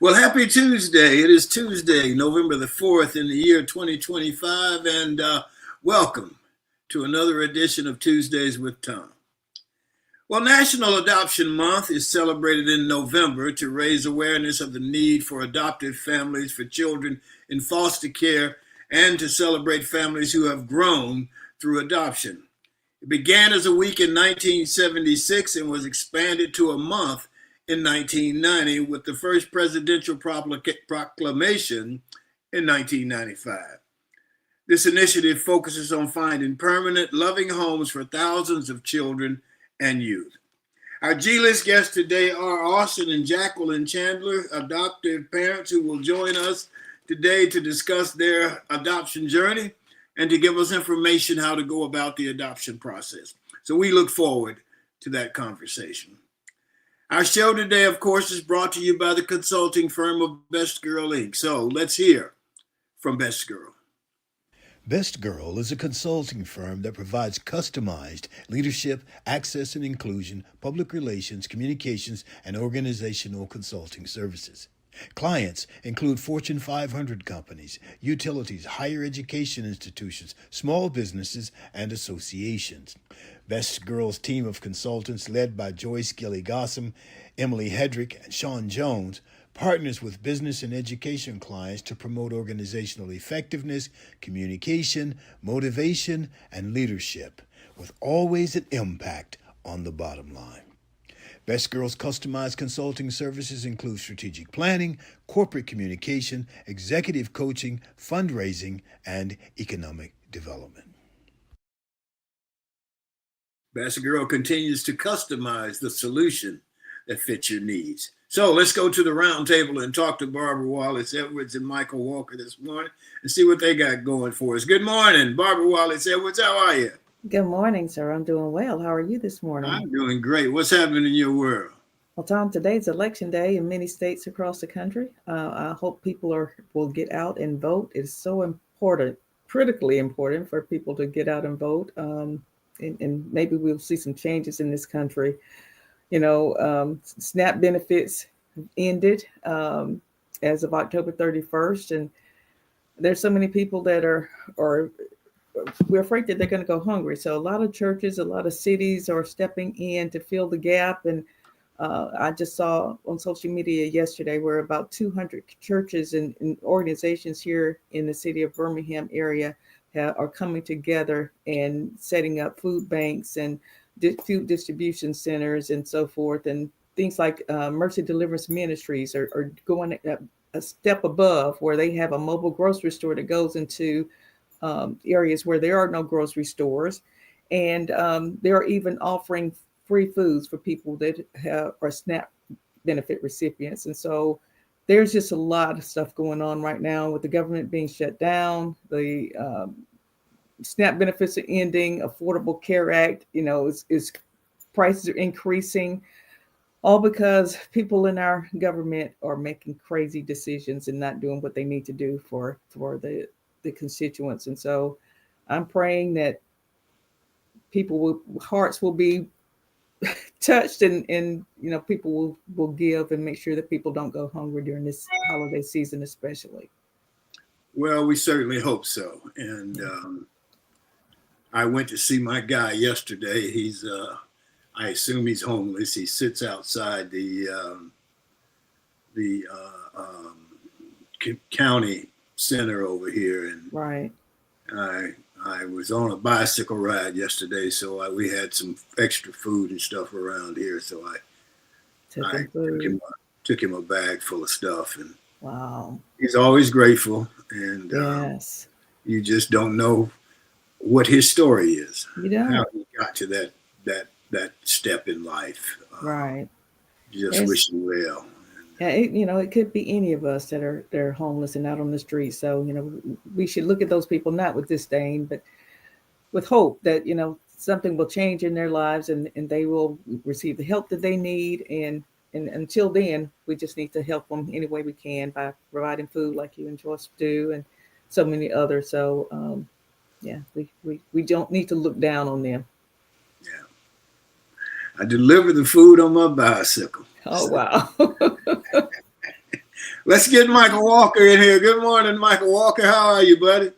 Well, happy Tuesday. It is Tuesday, November the 4th in the year 2025, and welcome to another edition of Tuesdays with Tom. Well, National Adoption Month is celebrated in November to raise awareness of the need for adoptive families for children in foster care and to celebrate families who have grown through adoption. It began as a week in 1976 and was expanded to a month in 1990 with the first presidential proclamation in 1995. This initiative focuses on finding permanent, loving homes for thousands of children and youth. Our G-list guests today are Austin and Jacqueline Chandler, adoptive parents who will join us today to discuss their adoption journey and to give us information how to go about the adoption process. So we look forward to that conversation. Our show today, of course, is brought to you by the consulting firm of Best Girl Inc. So let's hear from Best Girl. Best Girl is a consulting firm that provides customized leadership, access and inclusion, public relations, communications, and organizational consulting services. Clients include Fortune 500 companies, utilities, higher education institutions, small businesses, and associations. Best Girl's team of consultants, led by Joyce Gilly-Gossam, Emily Hedrick, and Sean Jones, partners with business and education clients to promote organizational effectiveness, communication, motivation, and leadership, with always an impact on the bottom line. Best Girl's customized consulting services include strategic planning, corporate communication, executive coaching, fundraising, and economic development. Best Girl continues to customize the solution that fits your needs. So let's go to the round table and talk to Barbara Wallace Edwards and Michael Walker this morning and see what they got going for us. Good morning, Barbara Wallace Edwards. How are you? Good morning, sir. I'm doing well. How are you this morning? I'm doing great. What's happening in your world? Well, Tom, today's election day in many states across the country. I hope people will get out and vote. It's so important, critically important for people to get out and vote. And maybe we'll see some changes in this country. SNAP benefits ended as of October 31st. And there's so many people that are we're afraid that they're going to go hungry. So a lot of churches, a lot of cities are stepping in to fill the gap. And I just saw on social media yesterday where about 200 churches and organizations here in the city of Birmingham area are coming together and setting up food banks and food distribution centers and so forth. And things like Mercy Deliverance Ministries are going a step above, where they have a mobile grocery store that goes into areas where there are no grocery stores. And they're even offering free foods for people that are SNAP benefit recipients. And so there's just a lot of stuff going on right now with the government being shut down. The SNAP benefits are ending. Affordable Care Act, is prices are increasing, all because people in our government are making crazy decisions and not doing what they need to do for the constituents. And so I'm praying that hearts will be touched and people will give and make sure that people don't go hungry during this holiday season, especially. Well, we certainly hope so. And I went to see my guy yesterday. He's I assume he's homeless. He sits outside the county center over here, and right. I was on a bicycle ride yesterday, so we had some extra food and stuff around here. So I took him a bag full of stuff, and wow, he's always grateful. And yes, you just don't know what his story is. You don't. How he got to that step in life. Right. Just wish him well. Yeah, it could be any of us that are homeless and out on the street. So, we should look at those people not with disdain, but with hope that, something will change in their lives and they will receive the help that they need. And until then, we just need to help them any way we can by providing food like you and Joyce do and so many others. So, we don't need to look down on them. Yeah. I deliver the food on my bicycle. Oh, wow. Let's get Michael Walker in here. Good morning, Michael Walker. How are you, buddy?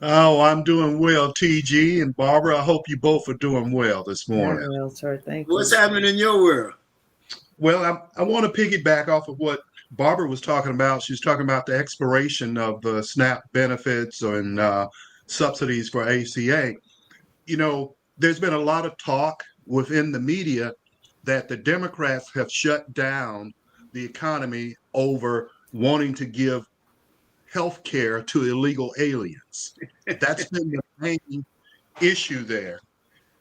Oh, I'm doing well, TG and Barbara. I hope you both are doing well this Very morning. well, sir. Thank What's you. happening in your world? Well, I want to piggyback off of what Barbara was talking about. She's talking about the expiration of the SNAP benefits and subsidies for ACA. There's been a lot of talk within the media that the Democrats have shut down the economy over wanting to give health care to illegal aliens. That's been the main issue there.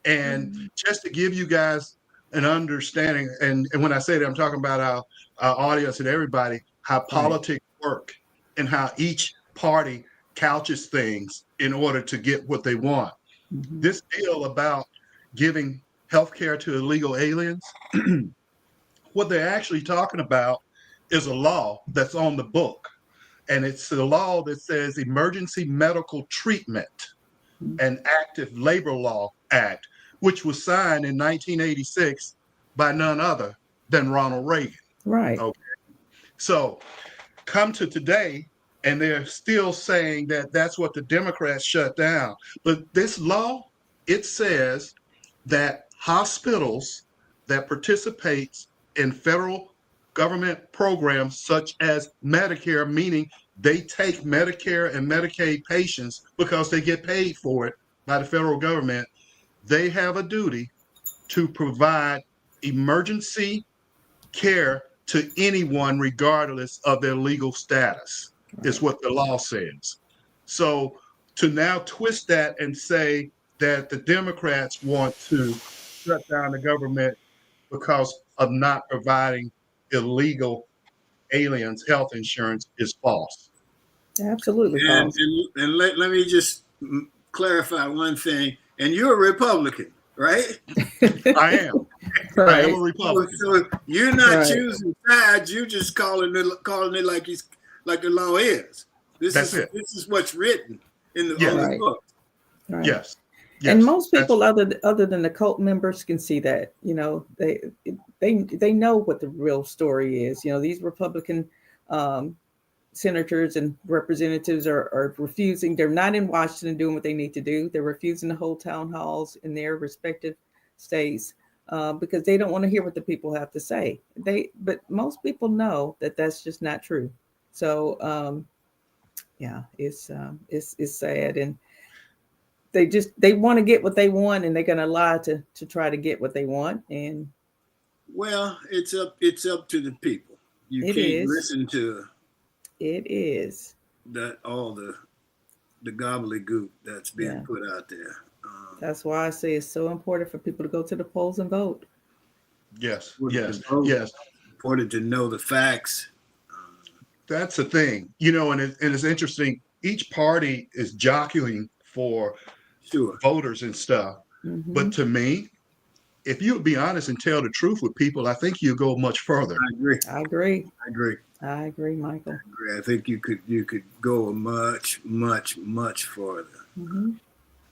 And just to give you guys an understanding, and when I say that, I'm talking about our audience and everybody, how politics work and how each party couches things in order to get what they want. Mhm. This deal about giving health care to illegal aliens, what they're actually talking about is a law that's on the book. And it's a law that says emergency medical treatment and active labor law act, which was signed in 1986 by none other than Ronald Reagan. Right. Okay. So come to today, and they're still saying that that's what the Democrats shut down. But this law, it says that hospitals that participate in federal government programs such as Medicare, meaning they take Medicare and Medicaid patients because they get paid for it by the federal government, they have a duty to provide emergency care to anyone regardless of their legal status, is what the law says. So to now twist that and say that the Democrats want to shut down the government because of not providing illegal aliens health insurance is false. Absolutely And, false. and let me just clarify one thing. And you're a Republican, right? I am. I Right. am a Republican. So you're not Right. choosing sides. You're just calling it like the law is. That's it. This is what's written in the Yeah. on the Right. book. Right. Yes. And Yes. most That's- people, other than the cult members, can see that. They know what the real story is. These Republican senators and representatives are refusing. They're not in Washington doing what they need to do. They're refusing to hold town halls in their respective states because they don't want to hear what the people have to say. But most people know that that's just not true. So yeah, it's sad, and they want to get what they want, and they're going to lie to try to get what they want. And Well, it's up to the people. You It can't is. listen to it is. all the gobbledygook that's being Yeah. put out there. That's why I say it's so important for people to go to the polls and vote. Yes. Important Yes. to vote, Yes. important to know the facts. That's the thing, and it's interesting. Each party is jockeying for Sure. voters and stuff. Mhm. But to me, if you would be honest and tell the truth with people, I think you'll go much further. I agree. I agree. I agree. I agree, Michael. I think you could go much further. Mhm.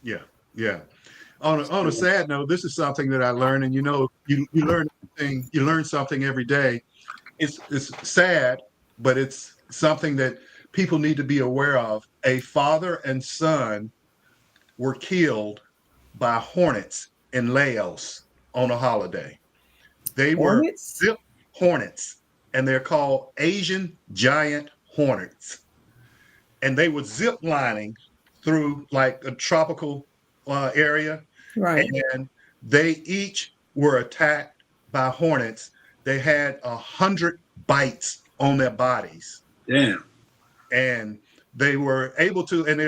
Yeah. Yeah. On a sad note, this is something that I learned, and you learn something every day. It's sad, but it's something that people need to be aware of. A father and son were killed by hornets in Laos on a holiday. They were Hornets? zip hornets, and they're called Asian giant hornets. And they were zip lining through like a tropical area, Right. and they each were attacked by hornets. They had 100 bites on their bodies, Damn. and they were able to. And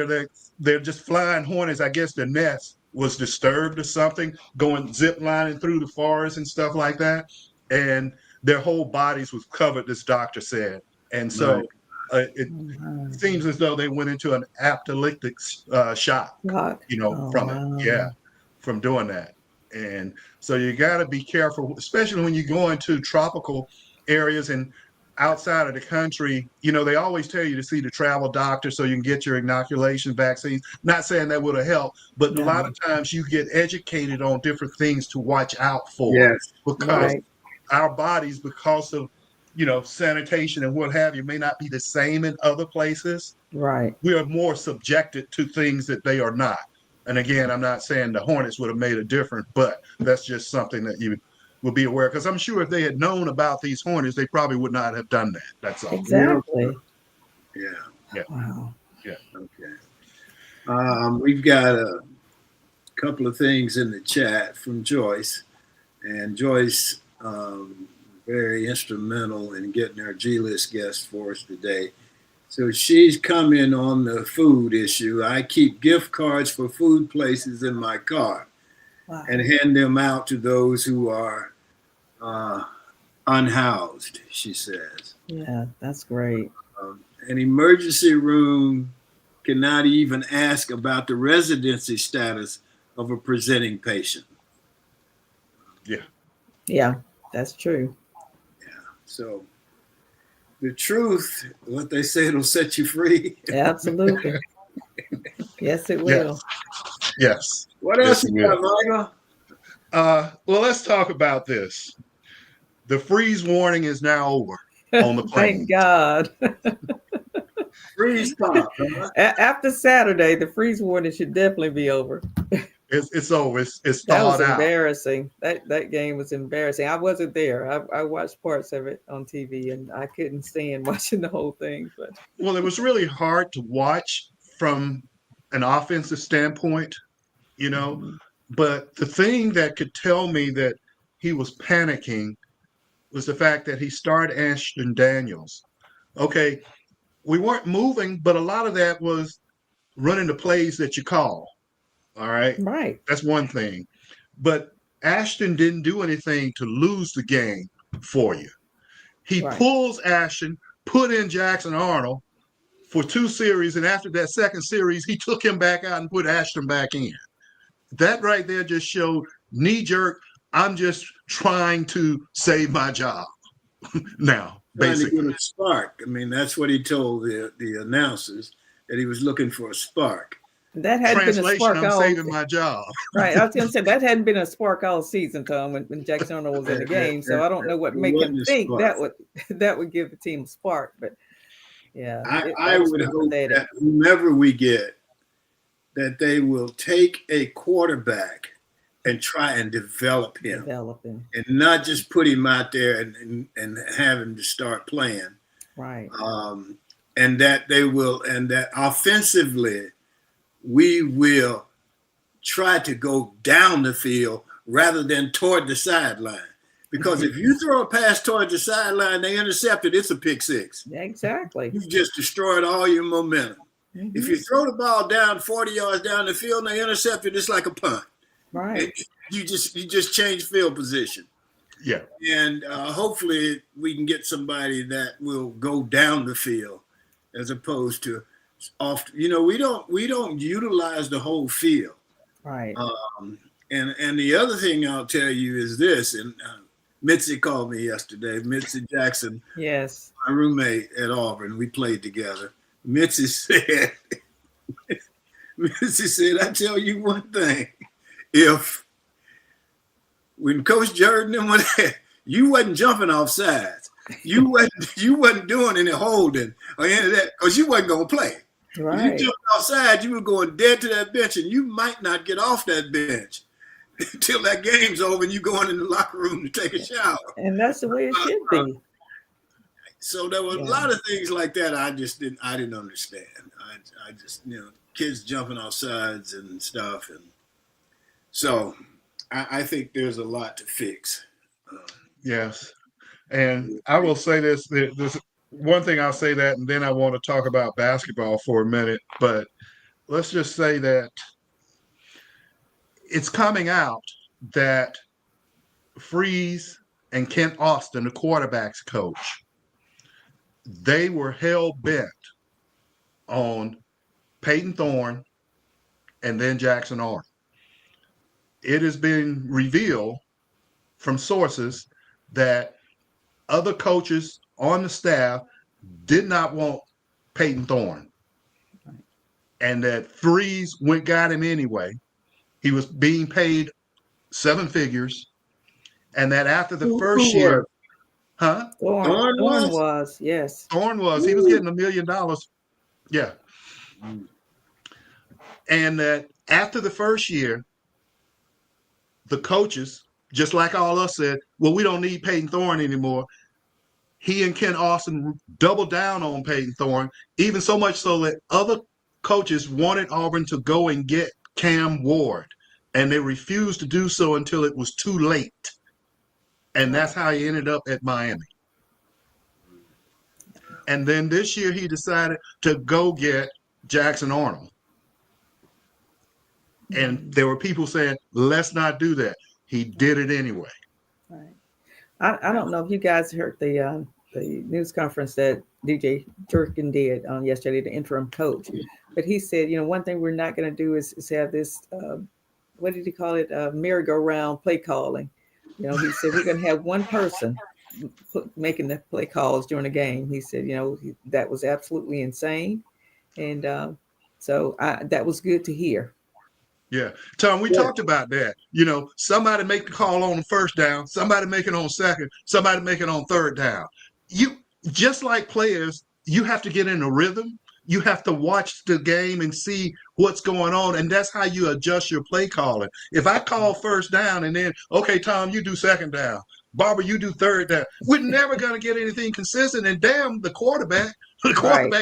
they're just flying hornets. I guess the nest was disturbed or something, going zip lining through the forest and stuff like that. And their whole bodies was covered. This doctor said, and so it Wow. seems as though they went into an apoplectic shock, Rock. Oh, from wow. it. Yeah, from doing that. And so you got to be careful, especially when you go into tropical areas and outside of the country. They always tell you to see the travel doctor so you can get your inoculation vaccines. Not saying that would have helped, but a lot of times you get educated on different things to watch out for. Yes. Because Right. our bodies, because of sanitation and what have you may not be the same in other places. Right. We are more subjected to things that they are not. And again, I'm not saying the Hornets would have made a difference, but that's just something that you will be aware. Because I'm sure if they had known about these Hornets, they probably would not have done that. That's all. Exactly. Yeah. Wow. Yeah. Okay. We've got a couple of things in the chat from Joyce, and Joyce very instrumental in getting our G-list guest for us today. So she's coming on the food issue. I keep gift cards for food places in my car and hand them out to those who are unhoused, she says. Yeah, that's great. An emergency room cannot even ask about the residency status of a presenting patient. Yeah, that's true. So the truth, what they say, it'll set you free. Absolutely. Yes, it will. Yes. What else you got, Michael? Well, let's talk about this. The freeze warning is now over on the plane. Thank God. Freeze pop. Huh? After Saturday, the freeze warning should definitely be over. It's over. It's That was thawed out. embarrassing. That game was embarrassing. I wasn't there. I watched parts of it on TV, and I couldn't stand watching the whole thing. But Well, it was really hard to watch from an offensive standpoint, But the thing that could tell me that he was panicking was the fact that he started Ashton Daniels. Okay, we weren't moving, but a lot of that was running the plays that you call. All right. right. That's one thing. But Ashton didn't do anything to lose the game for you. He pulls Ashton, put in Jackson Arnold for 2 series, and after that second series, he took him back out and put Ashton back in. That right there just showed knee-jerk, I'm just trying to save my job now, basically. Trying to get a spark. I mean, that's what he told the announcers, that he was looking for a spark. That hadn't been a spark I'm all saving my job. Right. I was going to say that hadn't been a spark all season, Tom, when Jackson Arnold was in the game. So I don't know what made him think that would give the team a spark. But yeah, I would hope that whomever we get, that they will take a quarterback and try and develop him. And not just put him out there and have him to start playing. Right. And that they will, and that offensively, we will try to go down the field rather than toward the sideline. Because if you throw a pass toward the sideline, they intercept it, it's a pick six. Exactly. You've just destroyed all your momentum. Mm-hmm. If you throw the ball down 40 yards down the field and they intercept it, it's like a punt. Right. You just change field position. Yeah. And hopefully we can get somebody that will go down the field as opposed to off. We don't utilize the whole field. Right. And the other thing I'll tell you is this, and Mitzi called me yesterday, Mitzi Jackson. Yes. My roommate at Auburn, we played together. Mitzi said, I tell you one thing, when Coach Jordan went there, you wasn't jumping off sides. You wasn't doing any holding or any of that because you wasn't going to play. Right. When you jumped outside, you were going dead to that bench, and you might not get off that bench until that game's over and you going in the locker room to take a shower. And that's the way it should be. So there were a lot of things like that I didn't understand. I just, kids jumping off sides and stuff. And so I think there's a lot to fix. Yes. And I will say this, there's one thing I'll say that, and then I want to talk about basketball for a minute, but let's just say that it's coming out that Freeze and Kent Austin, the quarterback's coach, they were hell-bent on Peyton Thorne and then Jackson Arnold. It has been revealed from sources that other coaches on the staff did not want Peyton Thorne, and that Freeze got him anyway. He was being paid 7 figures, and that after the first year, Huh? Thorne Thorne was? was, yes. Thorne was. He was Ooh. getting $1 million. Yeah. Mm. And that after the first year, the coaches, just like all us, said, well, we don't need Peyton Thorne anymore. He and Ken Austin doubled down on Peyton Thorne, even so much so that other coaches wanted Auburn to go and get Cam Ward, and they refused to do so until it was too late. And that's how he ended up at Miami. And then this year he decided to go get Jackson Arnold. And there were people saying, let's not do that. He did it anyway. Right. I don't know if you guys heard the news conference that DJ Jerkin did on yesterday, the interim coach. But he said, one thing we're not going to do is have this, what did he call it, merry-go-round play calling. He said we're going to have one person making the play calls during the game. He said, that was absolutely insane. And so that was good to hear. Yeah. Tom, we talked about that. Somebody make the call on the first down, somebody make it on second, somebody make it on third down. You just like players, you have to get in a rhythm. You have to watch the game and see what's going on. And that's how you adjust your play calling. If I call first down and then, okay, Tom, you do second down. Barbara, you do third down. We're never going to get anything consistent. And damn, the quarterback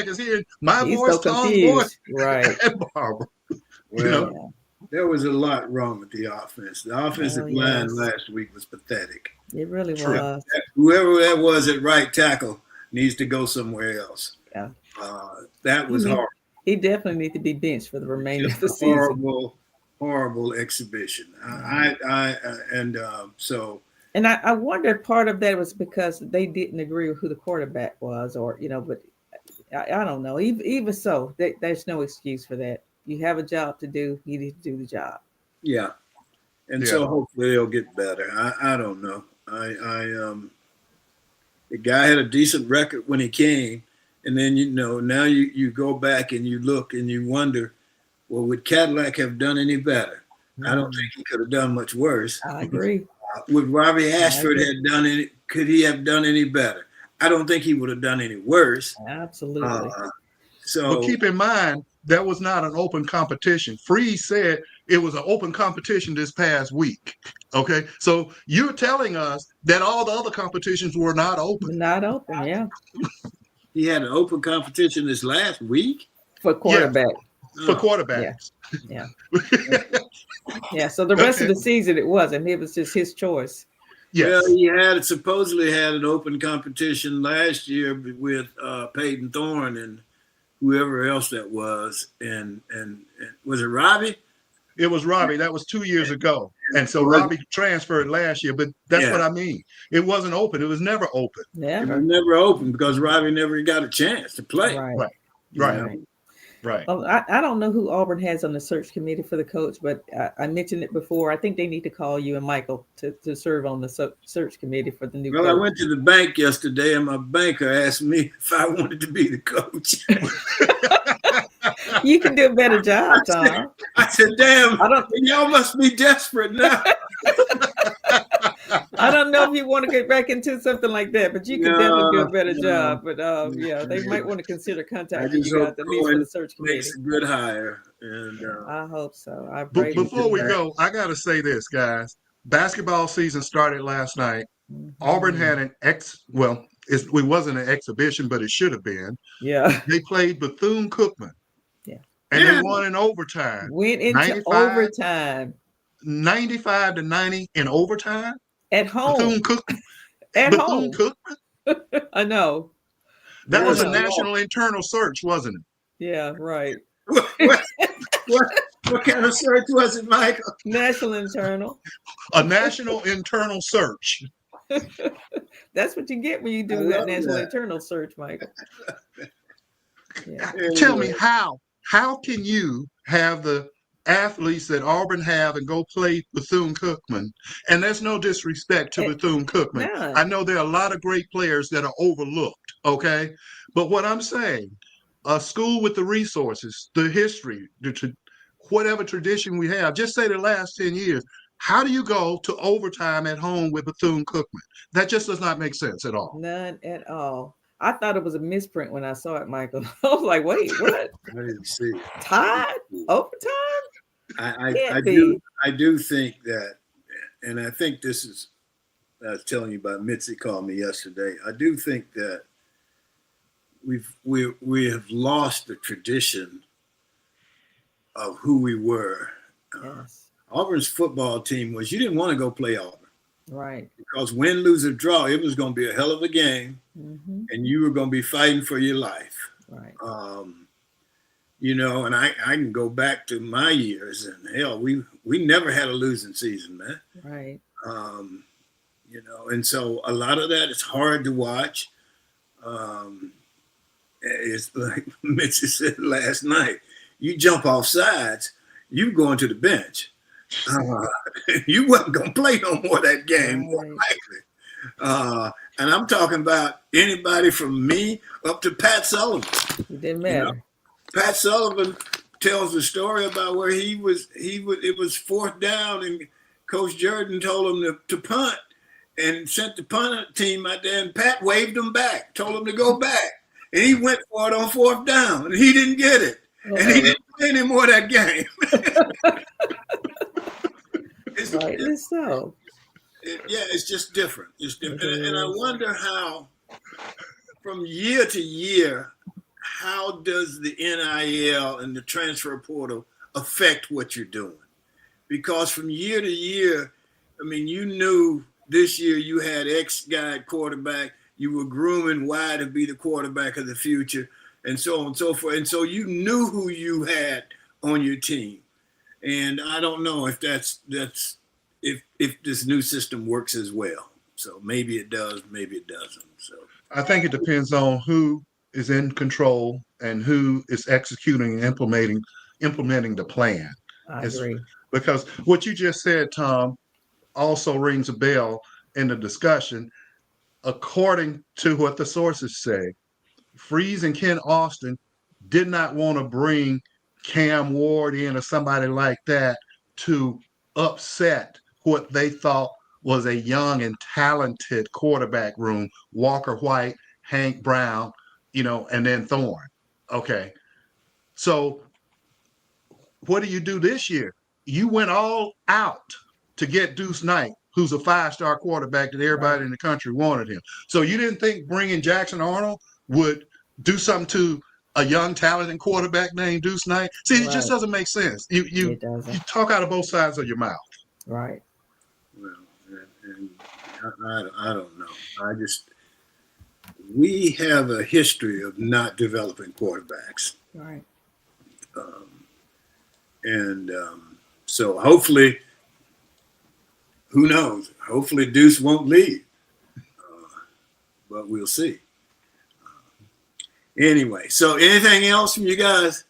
is hearing my He's voice, so Tom's confused. voice, Right. and Barbara. Well, there was a lot wrong with the offense. The offensive line last week was pathetic. It really was. Whoever that was at right tackle needs to go somewhere else. Yeah. That was horrible. He definitely needs to be benched for the remainder of the season. Horrible exhibition. And I wondered part of that was because they didn't agree with who the quarterback was, but I don't know. Even so, there's no excuse for that. You have a job to do. You need to do the job. Yeah. And so hopefully they'll get better. I don't know. The guy had a decent record when he came. And then, now you go back and you look and you wonder, well, would Cadillac have done any better? I don't think he could have done much worse. I agree. Would Robbie Ashford could he have done any better? I don't think he would have done any worse. Absolutely. But keep in mind, that was not an open competition. Freeze said it was an open competition this past week. Okay. So you're telling us that all the other competitions were not open. Not open, yeah. He had an open competition this last week? For quarterback. Yeah. For quarterbacks. Yeah. Yeah. So the rest of the season it wasn't. It was just his choice. Yes. Well, he supposedly had an open competition last year with Peyton Thorne and whoever else that was, and was it Robbie? It was Robbie. That was 2 years ago, and so Robbie transferred last year. But that's what I mean. It wasn't open. It was never open. Never. It was never open because Robbie never got a chance to play. Right. Well, I don't know who Auburn has on the search committee for the coach, but I mentioned it before. I think they need to call you and Michael to serve on the search committee for the new coach. I went to the bank yesterday, and my banker asked me if I wanted to be the coach. You can do a better job, Tom. I said, damn, y'all must be desperate now. I don't know if you want to get back into something like that, but you can definitely do a better job. But they might want to consider contacting you guys at least for the search committee. Makes a good hire, and I hope so. But before we go, I got to say this, guys. Basketball season started last night. Mm-hmm. Auburn had it wasn't an exhibition, but it should have been. Yeah, they played Bethune-Cookman. And they won in overtime. Went into overtime. 95-90 in overtime. At home. Bethune-Cookman. At home. Bethune-Cookman. I know. That was a national internal search, wasn't it? Yeah, right. What kind of search was it, Michael? National internal. A national internal search. That's what you get when you do that national internal search, Michael. Yeah. Tell me how can you have the athletes that Auburn have and go play Bethune-Cookman? And there's no disrespect to Bethune-Cookman. None. I know there are a lot of great players that are overlooked, okay? But what I'm saying, a school with the resources, the history, whatever tradition we have, just say the last 10 years, How do you go to overtime at home with Bethune-Cookman? That just does not make sense at all. None at all. I thought it was a misprint when I saw it, Michael. I was like, wait, what? I didn't see it. Tied? Overtime? I Can't be. do think that, and I think this is, I was telling you about Mitzi called me yesterday. I do think that we have lost the tradition of who we were. Yes. Auburn's football team was, you didn't want to go play Auburn. Right. Because win, lose, or draw, it was going to be a hell of a game, and you were going to be fighting for your life. Right. You know, and I can go back to my years, and hell, we never had a losing season, man. Right. You know, and so a lot of that is hard to watch. It's like Mitzi said last night, you jump off sides, you going to the bench. You wasn't going to play no more that game, more likely. And I'm talking about anybody from me up to Pat Sullivan. It didn't matter. You know, Pat Sullivan tells the story about where it was fourth down, and Coach Jordan told him to punt and sent the punt team out there, and Pat waved him back, told him to go back. And he went for it on fourth down, and he didn't get it. And he didn't play any more that game. Rightly so. It's just different. It's different. And I wonder how, from year to year, how does the NIL and the transfer portal affect what you're doing? Because from year to year, I mean, you knew this year you had X guy at quarterback, you were grooming Y to be the quarterback of the future, and so on and so forth. And so you knew who you had on your team. And I don't know if if this new system works as well. So maybe it does, maybe it doesn't. So I think it depends on who is in control and who is executing and implementing the plan. I agree. Because what you just said, Tom, also rings a bell in the discussion. According to what the sources say, Freeze and Ken Austin did not want to bring Cam Ward in or somebody like that to upset what they thought was a young and talented quarterback room, Walker White, Hank Brown, and then Thorne. Okay. So what do you do this year? You went all out to get Deuce Knight, who's a 5-star quarterback that everybody in the country wanted him. So you didn't think bringing Jackson Arnold would do something to a young, talented quarterback named Deuce Knight? See, it just doesn't make sense. You talk out of both sides of your mouth. Right. Well, and I don't know. We have a history of not developing quarterbacks. Right. So hopefully, who knows? Hopefully Deuce won't leave, but we'll see. Anyway, so anything else from you guys?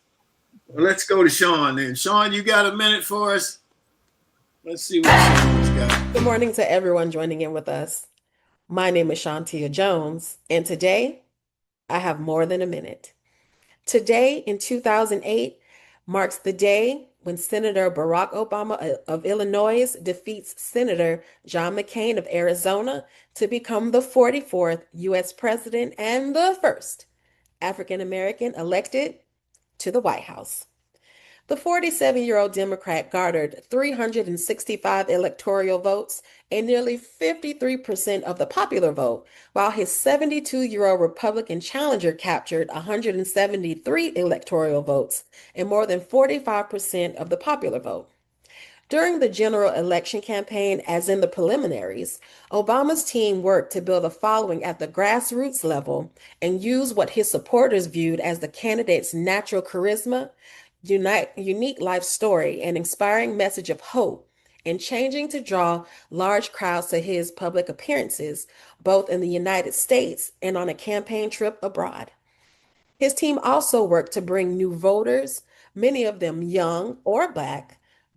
Well, let's go to Sean then. Sean, you got a minute for us? Let's see what Sean's got. Good morning to everyone joining in with us. My name is Shantia Jones, and today I have more than a minute. Today in 2008 marks the day when Senator Barack Obama of Illinois defeats Senator John McCain of Arizona to become the 44th U.S. president and the first African American elected to the White House. The 47-year-old Democrat garnered 365 electoral votes and nearly 53% of the popular vote, while his 72-year-old Republican challenger captured 173 electoral votes and more than 45% of the popular vote. During the general election campaign, as in the preliminaries, Obama's team worked to build a following at the grassroots level and use what his supporters viewed as the candidate's natural charisma, unique life story, and inspiring message of hope in changing to draw large crowds to his public appearances, both in the United States and on a campaign trip abroad. His team also worked to bring new voters, many of them young or Black,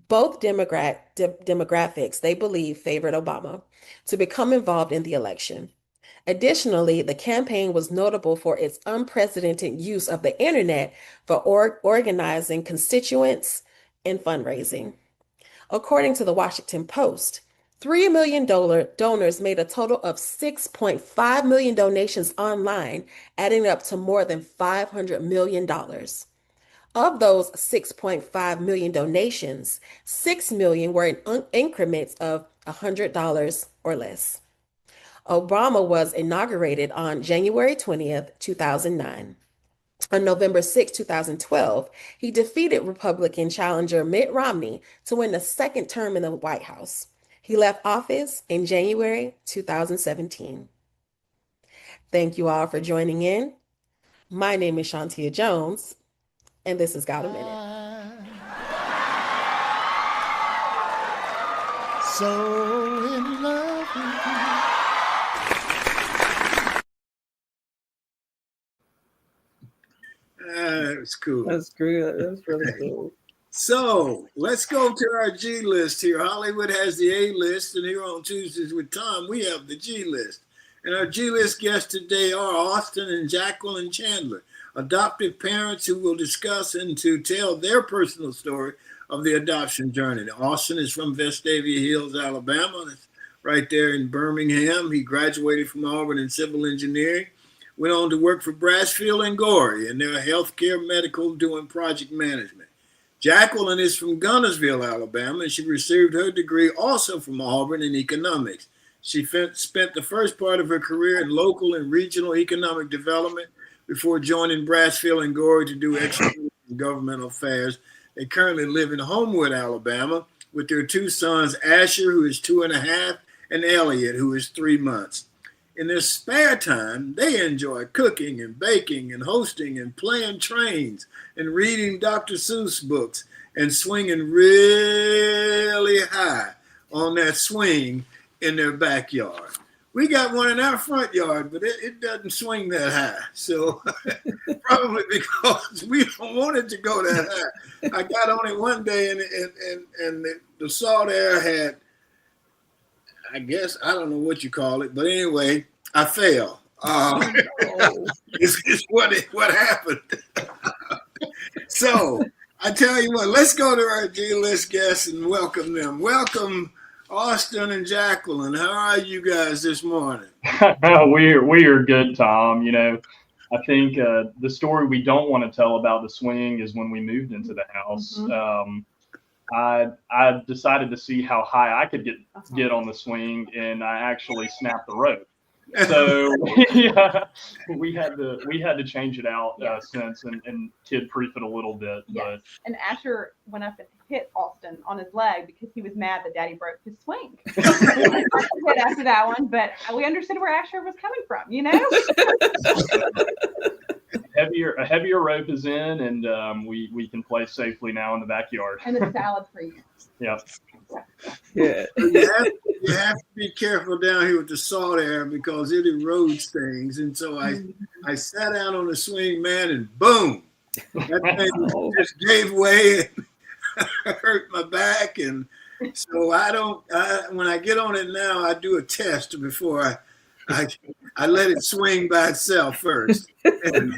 both demographics they believe favored Obama, to become involved in the election. Additionally, the campaign was notable for its unprecedented use of the internet for organizing constituents and fundraising. According to the Washington Post, 3 million donors made a total of 6.5 million donations online, adding up to more than $500 million. Of those 6.5 million donations, 6 million were in increments of $100 or less. Obama was inaugurated on January 20th, 2009. On November 6, 2012, he defeated Republican challenger Mitt Romney to win the second term in the White House. He left office in January 2017. Thank you all for joining in. My name is Shantia Jones, and this has got a minute. So in love with you. That's cool. That's good. That's really cool. So let's go to our G list here. Hollywood has the A list, and here on Tuesdays with Tom, we have the G list. And our G list guests today are Austin and Jacqueline Chandler, adoptive parents who will discuss and to tell their personal story of the adoption journey. Austin is from Vestavia Hills, Alabama. That's right there in Birmingham. He graduated from Auburn in civil engineering, went on to work for Brasfield and Gorey, and they're healthcare medical doing project management. Jacqueline is from Gunnersville, Alabama, and she received her degree also from Auburn in economics. She spent the first part of her career in local and regional economic development before joining Brasfield and Gorey to do extra governmental affairs. They currently live in Homewood, Alabama, with their two sons, Asher, who is 2.5, and Elliot, who is 3 months. In their spare time, they enjoy cooking and baking and hosting and playing trains and reading Dr. Seuss books and swinging really high on that swing in their backyard. We got one in our front yard, but it doesn't swing that high. So probably because we don't want it to go that high. I got on it one day and the salt air had, I guess, I don't know what you call it, but anyway, I fell. It's what happened. So I tell you what, let's go to our G-list guests and welcome them. Welcome, Austin and Jacqueline. How are you guys this morning? We are good, Tom. You know, I think the story we don't want to tell about the swing is when we moved into the house. Mm-hmm. I decided to see how high I could get on the swing, and I actually snapped the rope. So yeah, we had to change it out since and kid-proof it a little bit. Yes. But and Asher went up and hit Austin on his leg because he was mad that Daddy broke his swing. Hit after that one, but we understood where Asher was coming from, you know. a heavier rope is in, and we can play safely now in the backyard. And it's salad free. Yeah. Yeah. You have to be careful down here with the salt air because it erodes things. And so I sat down on the swing, man, and boom, that thing just gave way and hurt my back. And so when I get on it now, I do a test before I let it swing by itself first. And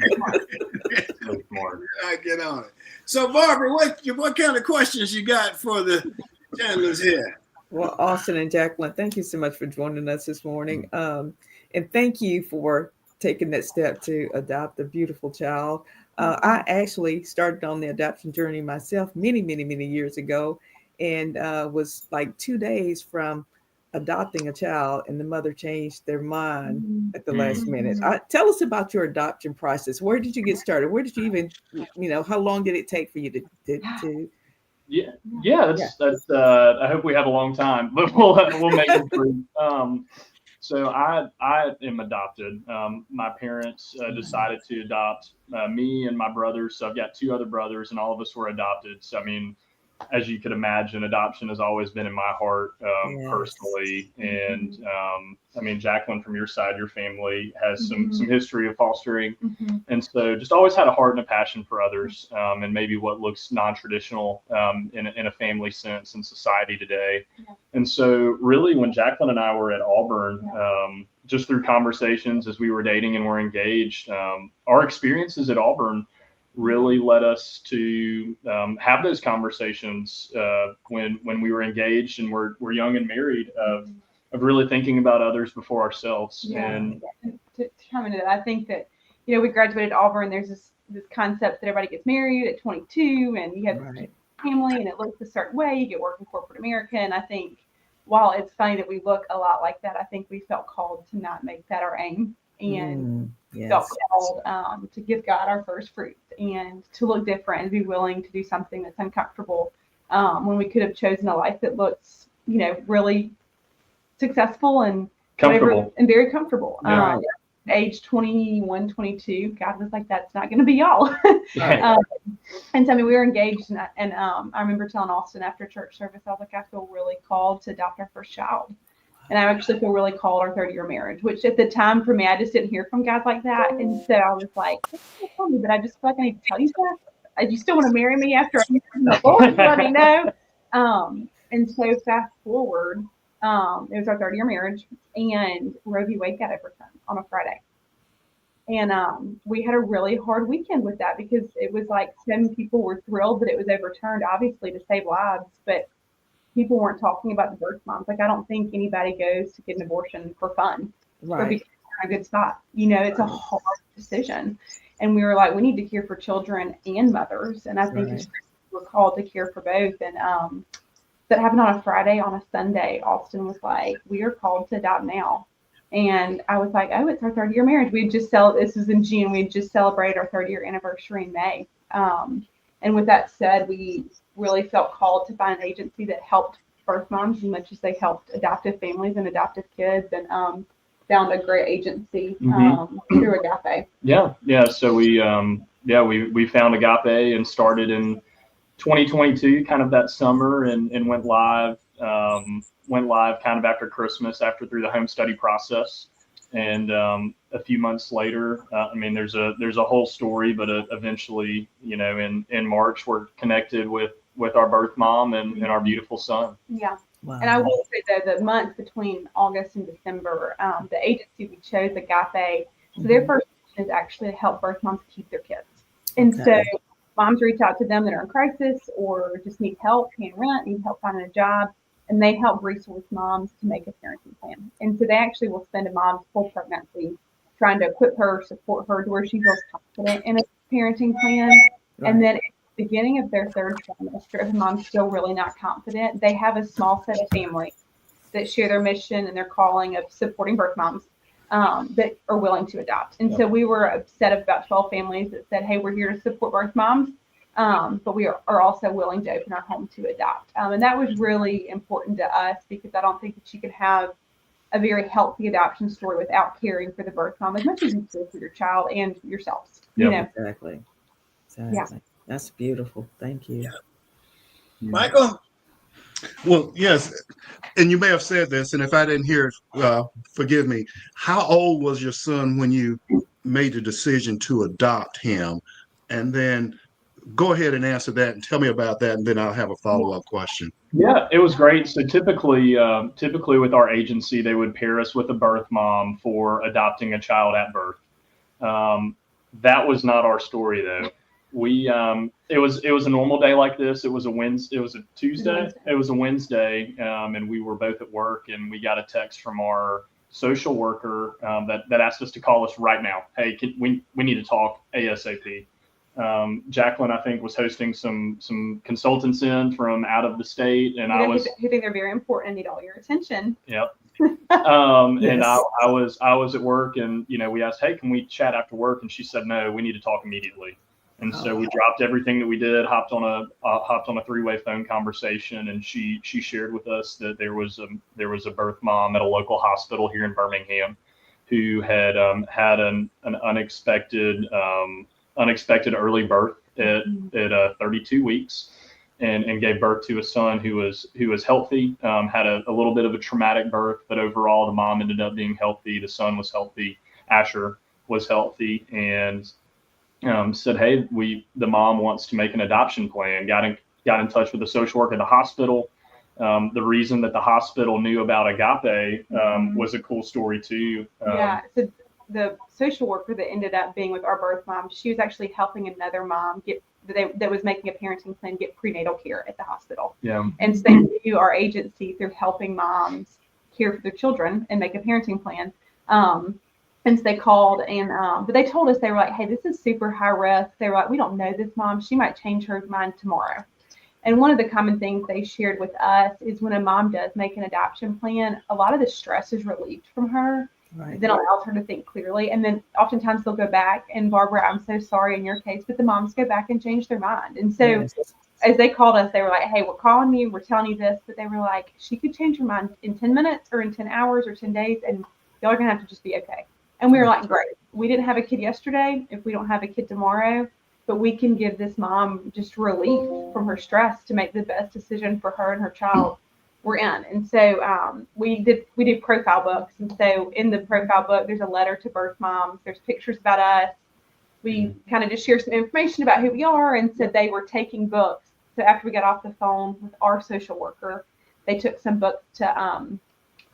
I get on it. So Barbara, what kind of questions you got for the Chandlers here? Well, Austin and Jacqueline, thank you so much for joining us this morning. And thank you for taking that step to adopt a beautiful child. I actually started on the adoption journey myself many years ago, and was like 2 days from adopting a child, and the mother changed their mind at the last minute. Tell us about your adoption process. Where did you get started? Where did you even, how long did it take for you to Yeah, that's I hope we have a long time, but we'll make it through. So I am adopted. My parents decided to adopt me and my brothers. So I've got 2 other brothers, and all of us were adopted. So I mean, as you could imagine, adoption has always been in my heart personally. And I mean, Jacqueline, from your side, your family has some history of fostering. And so just always had a heart and a passion for others, and maybe what looks non-traditional in a family sense in society today. And so really when Jacqueline and I were at Auburn, just through conversations as we were dating and were engaged, our experiences at Auburn really led us to have those conversations when we were engaged and we're young and married of really thinking about others before ourselves. Yeah. And to come into that, I think that, we graduated Auburn. There's this concept that everybody gets married at 22 and you have a family and it looks a certain way. You get work in corporate America. And I think while it's funny that we look a lot like that, I think we felt called to not make that our aim and felt called to give God our first fruits and to look different and be willing to do something that's uncomfortable when we could have chosen a life that looks, really successful and comfortable and very comfortable. Yeah. Age 21, 22, God was like, that's not going to be y'all. Right. And so, I mean, we were engaged and I remember telling Austin after church service, I was like, I feel really called to adopt our first child. And I actually feel really called our 30-year marriage, which at the time for me, I just didn't hear from guys like that. And so I was like, tell me, but I just feel like I need to tell you that. You still want to marry me after I'm the Lord? Let me know. And so fast forward, it was our 30-year marriage, and Roe v. Wade got overturned on a Friday. And we had a really hard weekend with that because it was like some people were thrilled that it was overturned, obviously to save lives, but people weren't talking about the birth moms. Like, I don't think anybody goes to get an abortion for fun or because they're in a good spot. It's a hard decision. And we were like, we need to care for children and mothers. And I think we're called to care for both. And that happened on a Friday. On a Sunday, Austin was like, we are called to adopt now. And I was like, oh, it's our 30-year marriage. This was in June. We had just celebrated our 30-year anniversary in May. And with that said, we really felt called to find an agency that helped birth moms as much as they helped adoptive families and adoptive kids, and found a great agency through Agape. Yeah. So we found Agape and started in 2022, kind of that summer, and went live kind of after Christmas, through the home study process. And a few months later, there's a whole story, but eventually, in March, we're connected with our birth mom and our beautiful son. Yeah. Wow. And I will say that the month between August and December, the agency we chose, Agape, so their first mission is actually to help birth moms keep their kids. And so moms reach out to them that are in crisis or just need help paying rent, need help finding a job, and they help resource moms to make a parenting plan. And so they actually will spend a mom's full pregnancy trying to equip her, support her to where she feels confident in a parenting plan. And then at the beginning of their third trimester, if a mom's still really not confident, they have a small set of families that share their mission and their calling of supporting birth moms that are willing to adopt. And so we were a set of about 12 families that said, hey, we're here to support birth moms. But we are also willing to open our home to adopt. And that was really important to us because I don't think that you could have a very healthy adoption story without caring for the birth mom as much as you do for your child and yourselves. Exactly. Yeah. That's beautiful. Thank you. Michael? Well, yes. And you may have said this, and if I didn't hear it, forgive me. How old was your son when you made the decision to adopt him? And then go ahead and answer that and tell me about that, and then I'll have a follow-up question. Yeah, it was great. So typically with our agency, they would pair us with a birth mom for adopting a child at birth. That was not our story, though. It was a normal day like this. It was a Wednesday. It was a Tuesday. It was a Wednesday, and we were both at work, and we got a text from our social worker that asked us to call us right now. Hey, we need to talk ASAP. Jacqueline, I think, was hosting some consultants in from out of the state, and I was who think they're very important and need all your attention. Yep. And I was at work, and we asked, hey, can we chat after work? And she said, no, we need to talk immediately. And so we dropped everything that we did, hopped on a three-way phone conversation, and she shared with us that there was a birth mom at a local hospital here in Birmingham who had had an unexpected early birth at 32 weeks and gave birth to a son who was healthy, had a little bit of a traumatic birth, but overall the mom ended up being healthy. The son was healthy. Asher was healthy, and said, hey, the mom wants to make an adoption plan. Got in touch with the social worker at the hospital. The reason that the hospital knew about Agape was a cool story too. So the social worker that ended up being with our birth mom, she was actually helping another mom that was making a parenting plan get prenatal care at the hospital. Yeah. And so they view our agency through helping moms care for their children and make a parenting plan. And so they called but they told us, they were like, hey, this is super high risk. They were like, we don't know this mom. She might change her mind tomorrow. And one of the common things they shared with us is when a mom does make an adoption plan, a lot of the stress is relieved from her. Right. Then allows her to think clearly. And then oftentimes they'll go back, and Barbara, I'm so sorry in your case, but the moms go back and change their mind. And so as they called us, they were like, hey, we're calling you, we're telling you this, but they were like, she could change her mind in 10 minutes or in 10 hours or 10 days, and y'all are going to have to just be okay. And we were like, great. We didn't have a kid yesterday. If we don't have a kid tomorrow, but we can give this mom just relief from her stress to make the best decision for her and her child. We're in. And so we did profile books. And so in the profile book, there's a letter to birth moms. There's pictures about us. We kind of just share some information about who we are, and said they were taking books. So after we got off the phone with our social worker, they took some books to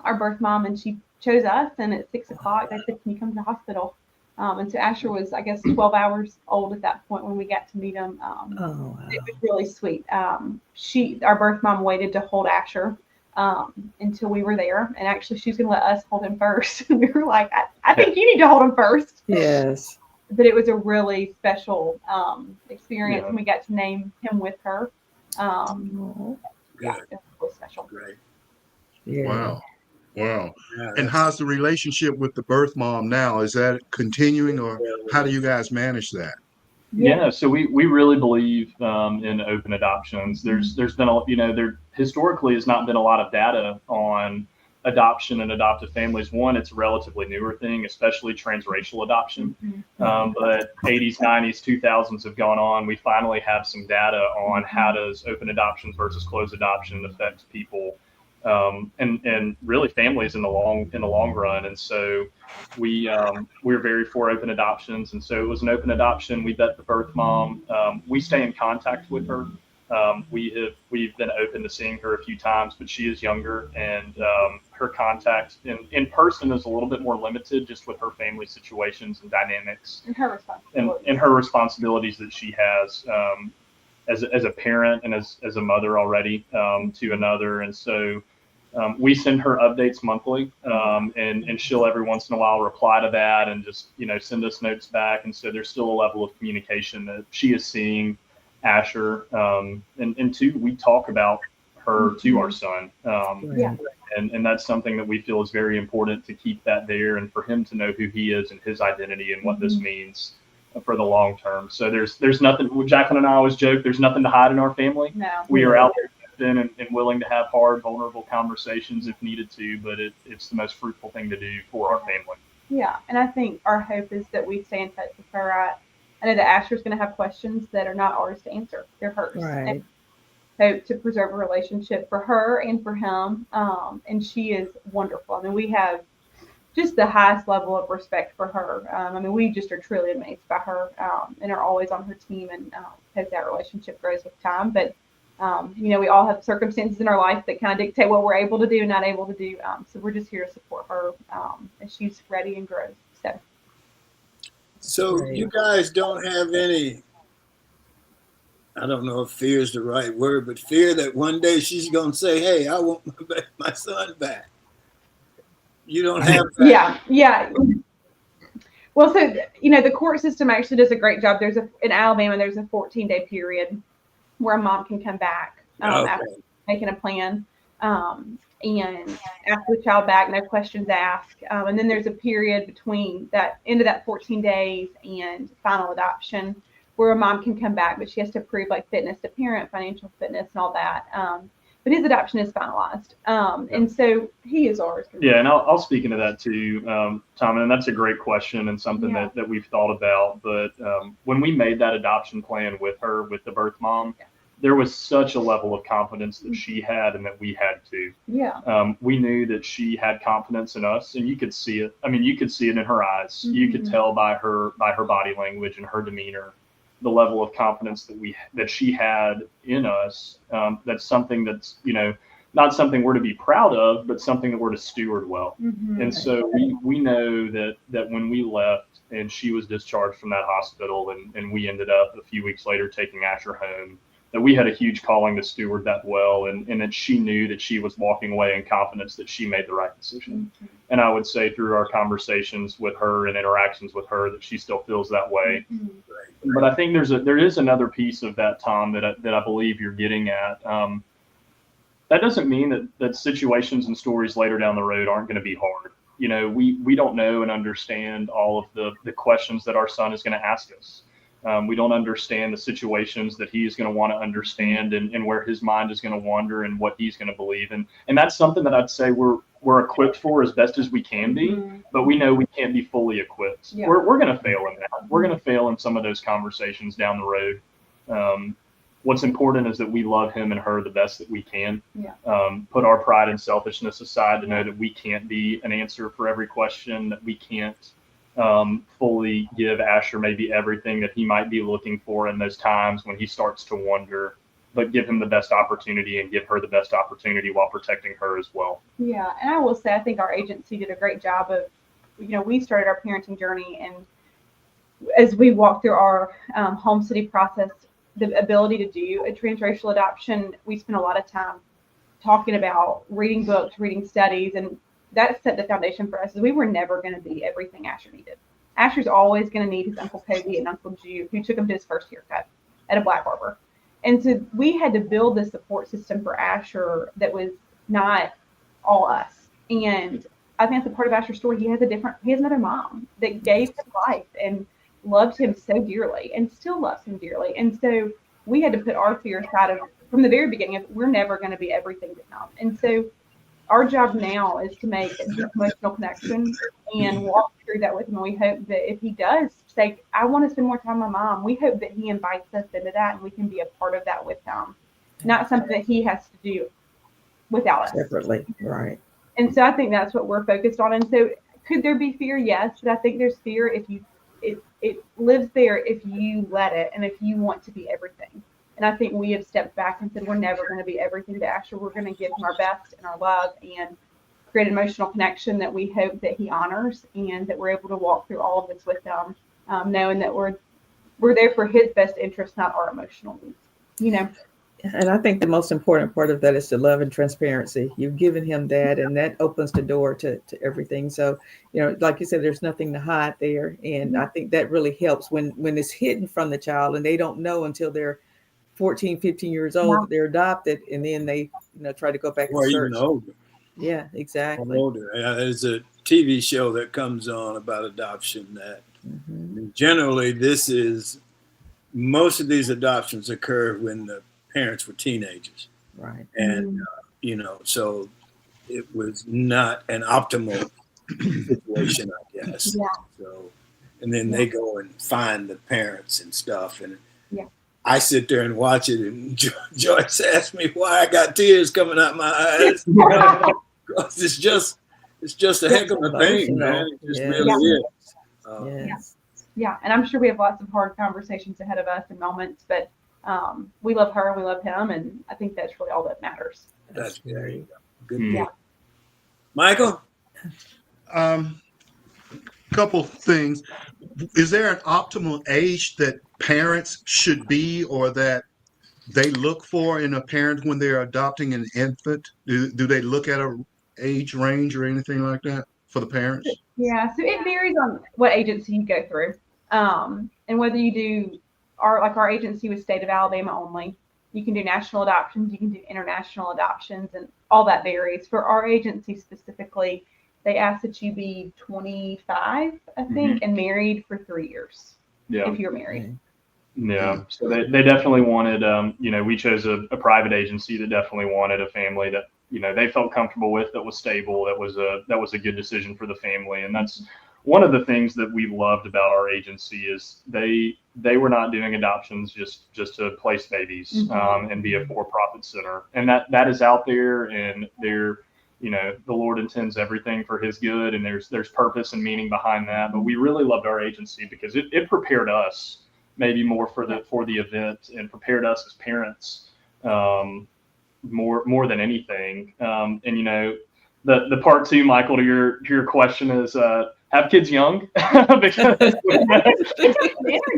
our birth mom, and she chose us. And at 6 o'clock, they said, can you come to the hospital? And so Asher was, I guess, 12 hours old at that point when we got to meet him. Wow. It was really sweet. Our birth mom waited to hold Asher until we were there. And actually, she was going to let us hold him first. We were like, I think you need to hold him first. Yes. But it was a really special experience, and we got to name him with her. Yeah, it was really special. Great. Yeah. Wow. Yeah, And how's the relationship with the birth mom now? Is that continuing, or how do you guys manage that? Yeah, so we really believe in open adoptions. There's been there historically has not been a lot of data on adoption and adoptive families. One, it's a relatively newer thing, especially transracial adoption. But 80s, 90s, 2000s have gone on. We finally have some data on how does open adoption versus closed adoption affect people, and really families in the long run. And so we're very for open adoptions. And so it was an open adoption. We met the birth mom. We stay in contact with her. We've been open to seeing her a few times, but she is younger, and her contact in person is a little bit more limited, just with her family situations and dynamics And her responsibilities. and her responsibilities that she has as a parent and as a mother already to another. And so we send her updates monthly, and she'll every once in a while reply to that and just send us notes back. And so there's still a level of communication that she is seeing Asher, and two, we talk about her to our son, and that's something that we feel is very important to keep that there, and for him to know who he is and his identity and what this means for the long term. So there's nothing. Jacqueline and I always joke, there's nothing to hide in our family. No. We are out there and willing to have hard, vulnerable conversations if needed to, but it's the most fruitful thing to do for our family. Yeah, and I think our hope is that we stay in touch with her. I know that Asher's going to have questions that are not ours to answer. They're hers. Right. And hope to preserve a relationship for her and for him. And she is wonderful. I mean, we have just the highest level of respect for her. I mean, we just are truly amazed by her, and are always on her team, and hope that relationship grows with time. But, we all have circumstances in our life that kind of dictate what we're able to do and not able to do. So we're just here to support her as she's ready and grows. So you guys don't have any, I don't know if fear is the right word, but fear that one day she's going to say, hey, I want my son back. You don't have that. Yeah. Well, so, the court system actually does a great job. In Alabama, there's a 14-day period where a mom can come back after making a plan. And ask the child back, no questions asked. And then there's a period between that end of that 14 days and final adoption where a mom can come back, but she has to prove fitness to parent, financial fitness, and all that. But his adoption is finalized. And so he is ours. Yeah, and I'll speak into that too, Tom, and that's a great question and something that we've thought about. But when we made that adoption plan with her, with the birth mom, there was such a level of confidence that she had and that we had too. Yeah. We knew that she had confidence in us, and you could see it. I mean, you could see it in her eyes. You could tell by her body language and her demeanor, the level of confidence that she had in us. That's something that's, not something we're to be proud of, but something that we're to steward well. Mm-hmm. And so we know that when we left and she was discharged from that hospital and we ended up a few weeks later taking Asher home, that we had a huge calling to steward that well, and that she knew that she was walking away in confidence that she made the right decision. Mm-hmm. And I would say through our conversations with her and interactions with her that she still feels that way. Mm-hmm. But I think there is another piece of that, Tom, that I believe you're getting at. That doesn't mean that situations and stories later down the road aren't going to be hard. You know, we don't know and understand all of the questions that our son is going to ask us. We don't understand the situations that he's going to want to understand and where his mind is going to wander and what he's going to believe. And that's something that I'd say we're equipped for as best as we can be, but we know we can't be fully equipped. Yeah. We're going to fail in that. We're going to fail in some of those conversations down the road. What's important is that we love him and her the best that we can. Yeah. Put our pride and selfishness aside to know that we can't be an answer for every question, that we can't fully give Asher maybe everything that he might be looking for in those times when he starts to wonder, but give him the best opportunity and give her the best opportunity while protecting her as well. Yeah, and I will say, I think our agency did a great job of, we started our parenting journey, and as we walked through our home city process, the ability to do a transracial adoption, we spent a lot of time talking about reading books, reading studies, and that set the foundation for us. We were never going to be everything Asher needed. Asher's always going to need his Uncle Kobe and Uncle Jew, who took him to his first haircut at a black barber. And so we had to build this support system for Asher that was not all us. And I think that's a part of Asher's story. He has another mom that gave him life and loved him so dearly and still loves him dearly. And so we had to put our fear aside from the very beginning of we're never going to be everything to him. And so our job now is to make a deep emotional connection and walk through that with him. And we hope that if he does say, I want to spend more time with my mom, we hope that he invites us into that and we can be a part of that with him. Not something that he has to do without us. Separately, right. And so I think that's what we're focused on. And so could there be fear? Yes, but I think there's fear if it lives there if you let it and if you want to be everything. And I think we have stepped back and said we're never going to be everything to Asher. We're going to give him our best and our love and create an emotional connection that we hope that he honors and that we're able to walk through all of this with him, knowing that we're there for his best interest, not our emotional needs. And I think the most important part of that is the love and transparency. You've given him that, and that opens the door to everything. So, like you said, there's nothing to hide there. And I think that really helps when it's hidden from the child and they don't know until they're 14, 15 years old, they're adopted, and then they, try to go back and search. Even older. Yeah, exactly. Older. There's a TV show that comes on about adoption that generally most of these adoptions occur when the parents were teenagers. Right. And, so it was not an optimal situation, I guess. Yeah. So, and then they go and find the parents and stuff. And yeah. I sit there and watch it, and Joyce asked me why I got tears coming out my eyes. It's just a heck of a thing, man. It just really is. Yes. Yeah, and I'm sure we have lots of hard conversations ahead of us and moments, but we love her and we love him, and I think that's really all that matters. That's very good. Yeah. Michael? Couple things. Is there an optimal age that parents should be or that they look for in a parent when they're adopting an infant? Do they look at a age range or anything like that for the parents? Yeah, so it varies on what agency you go through, and whether you do our agency was state of Alabama only. You can do national adoptions, you can do international adoptions, and all that varies. For our agency specifically, they ask that you be 25, I think, and married for 3 years. Yeah. If you're married. Yeah. So they definitely wanted, we chose a private agency that definitely wanted a family that, they felt comfortable with, that was stable, that was a good decision for the family. And that's one of the things that we loved about our agency is they were not doing adoptions just to place babies and be a for-profit center. And that is out there, and they're, the Lord intends everything for his good, and there's purpose and meaning behind that. But we really loved our agency because it prepared us maybe more for the event and prepared us as parents more than anything. And you know, the part two, Michael, to your question is have kids young because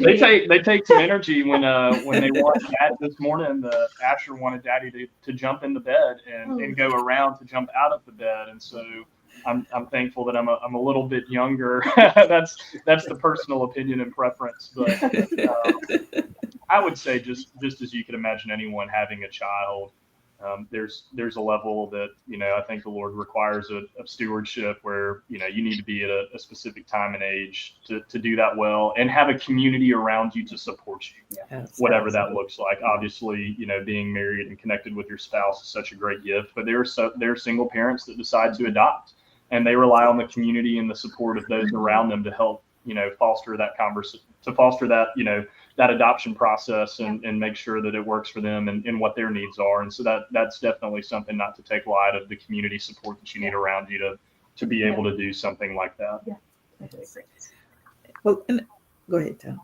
they take some energy when they want dad this morning. Asher wanted daddy to jump in the bed and go around to jump out of the bed, and so I'm thankful that I'm a little bit younger. That's the personal opinion and preference, but I would say just as you can imagine anyone having a child, there's a level that, you know, I think the Lord requires of stewardship where, you know, you need to be at a specific time and age to do that well and have a community around you to support you, whatever that looks like. Obviously, you know, being married and connected with your spouse is such a great gift, but there are single parents that decide to adopt, and they rely on the community and the support of those around them to help, you know, foster that you know, that adoption process and make sure that it works for them and what their needs are. And so that's definitely something not to take light of, the community support that you need around you to be able to do something like that. Yeah. Well, go ahead, Tom.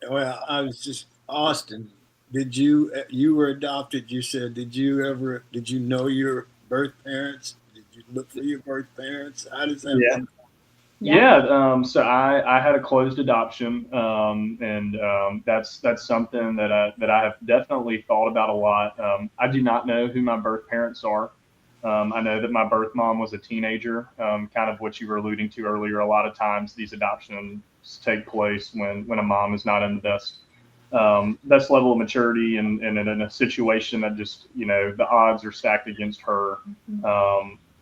Well, I was just, Austin, you were adopted, you said, did you know your birth parents? Did you look for your birth parents? How does that work? So I had a closed adoption, and that's something that I have definitely thought about a lot. I do not know who my birth parents are. I know that my birth mom was a teenager, kind of what you were alluding to earlier. A lot of times these adoptions take place when a mom is not in the best level of maturity and in a situation that just, you know, the odds are stacked against her.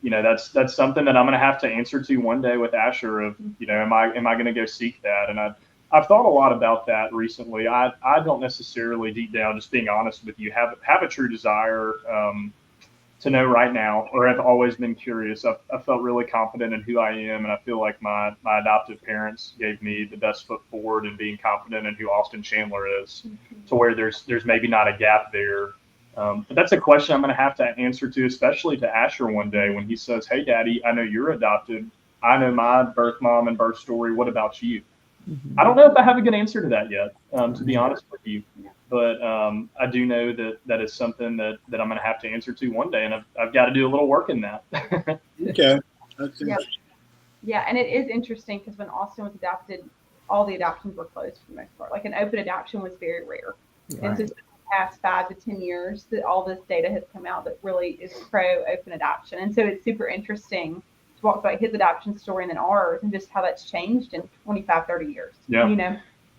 You know, that's something that I'm going to have to answer to one day with Asher of, you know, am I going to go seek that? And I've thought a lot about that recently. I don't necessarily, deep down, just being honest with you, have a true desire to know right now, or have always been curious. I felt really confident in who I am, and I feel like my adoptive parents gave me the best foot forward in being confident in who Austin Chandler is, to where there's maybe not a gap there. But that's a question I'm going to have to answer to, especially to Asher one day when he says, "Hey, Daddy, I know you're adopted. I know my birth mom and birth story. What about you?" I don't know if I have a good answer to that yet, to be honest with you. But I do know that is something that I'm going to have to answer to one day, and I've got to do a little work in that. Okay. Yeah, and it is interesting because when Austin was adopted, all the adoptions were closed for the most part. Like an open adoption was very rare. And so past 5 to 10 years that all this data has come out that really is pro open adoption. And so it's super interesting to walk about his adoption story and then ours and just how that's changed in 25, 30 years. Yeah. You know?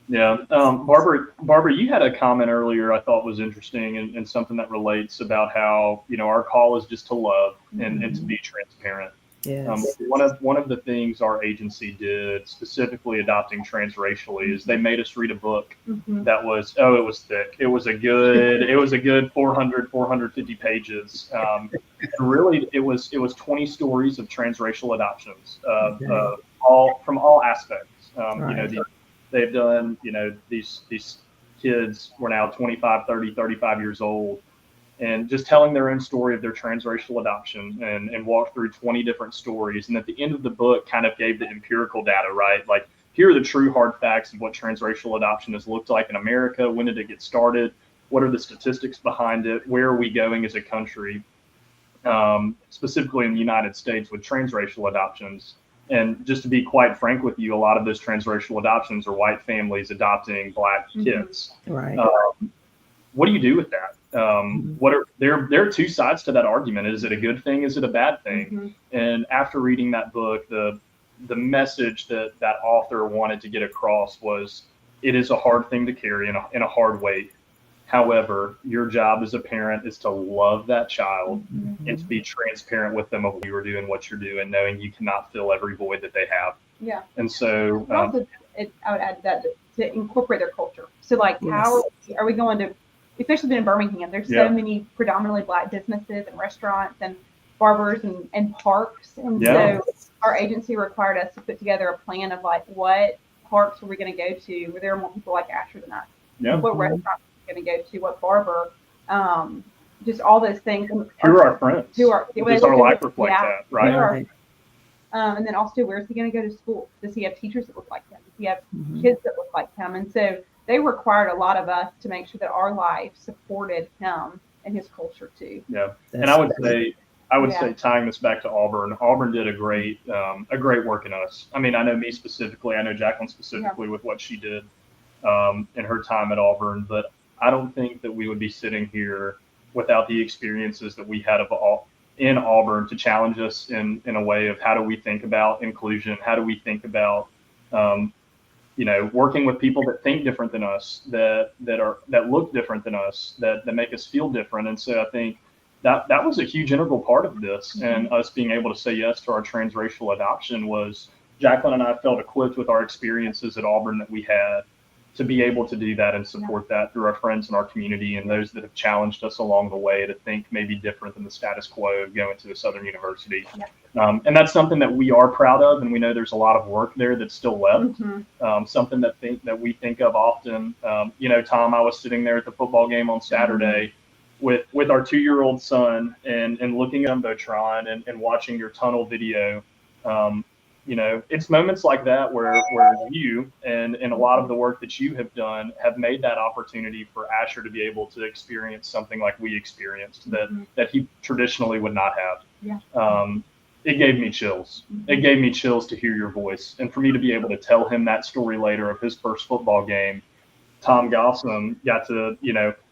Yeah. Barbara, you had a comment earlier I thought was interesting and something that relates about how, you know, our call is just to love and to be transparent. Yes. One of the things our agency did, specifically adopting transracially, is they made us read a book that was, it was thick. It was a good 450 pages. Really, it was 20 stories of transracial adoptions, from all aspects. You know, they've done, you know, these kids were now 25, 30, 35 years old, and just telling their own story of their transracial adoption and walked through 20 different stories. And at the end of the book kind of gave the empirical data, right? Like, here are the true hard facts of what transracial adoption has looked like in America. When did it get started? What are the statistics behind it? Where are we going as a country, specifically in the United States with transracial adoptions? And just to be quite frank with you, a lot of those transracial adoptions are white families adopting Black kids. Right. What do you do with that? There are two sides to that argument. Is it a good thing? Is it a bad thing? And after reading that book, the message that author wanted to get across was, it is a hard thing to carry in a hard weight. However, your job as a parent is to love that child and to be transparent with them of what you are doing, what you're doing, knowing you cannot fill every void that they have. Yeah. And so I would add that to incorporate their culture. So like, how are we going to, especially in Birmingham, there's so many predominantly Black businesses and restaurants and barbers and parks. And so our agency required us to put together a plan of like, what parks are we going to go to where there are more people like Asher than us? What restaurants are we going to go to? What barber? Just all those things. Who are our friends? Does our life reflect that, right? And then also, where is he going to go to school? Does he have teachers that look like him? Does he have kids that look like him? And so they required a lot of us to make sure that our life supported him and his culture too. Yeah, That's and I would great. say tying this back to Auburn. Auburn did a great work in us. I mean, I know me specifically. I know Jacqueline specifically with what she did in her time at Auburn. But I don't think that we would be sitting here without the experiences that we had in Auburn to challenge us in a way of how do we think about inclusion? How do we think about working with people that think different than us, that look different than us, that make us feel different. And so I think that was a huge integral part of this, and us being able to say yes to our transracial adoption was Jacqueline and I felt equipped with our experiences at Auburn that we had to be able to do that and support that through our friends in our community and those that have challenged us along the way to think maybe different than the status quo of going to a Southern university. And that's something that we are proud of, and we know there's a lot of work there that's still left. Something that we think of often. Tom, I was sitting there at the football game on Saturday with our 2-year-old son and looking at Jumbotron and watching your tunnel video. It's moments like that where you and a lot of the work that you have done have made that opportunity for Asher to be able to experience something like we experienced that he traditionally would not have. It gave me chills. It gave me chills to hear your voice. And for me to be able to tell him that story later of his first football game, Tom Gossam got to,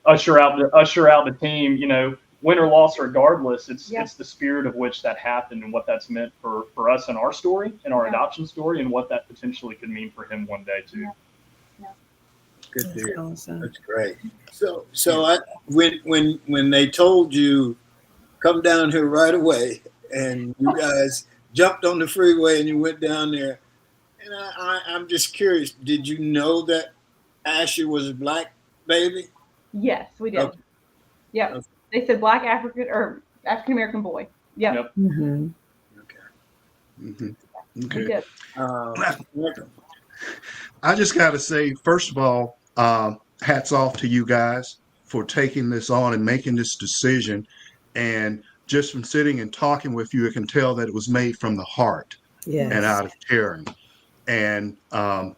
usher out the team, win or loss regardless. It's the spirit of which that happened and what that's meant for us in our story, in our adoption story, and what that potentially could mean for him one day too. Good to hear. Awesome. That's great. So when they told you come down here right away, and you guys jumped on the freeway and you went down there, and I'm just curious, did you know that Asher was a black baby? Yes, we did. Okay. Yep. Okay. They said black African American boy. Yep. Mm-hmm. Okay. We did. I just got to say, first of all, hats off to you guys for taking this on and making this decision. And just from sitting and talking with you, I can tell that it was made from the heart and out of caring. And I'm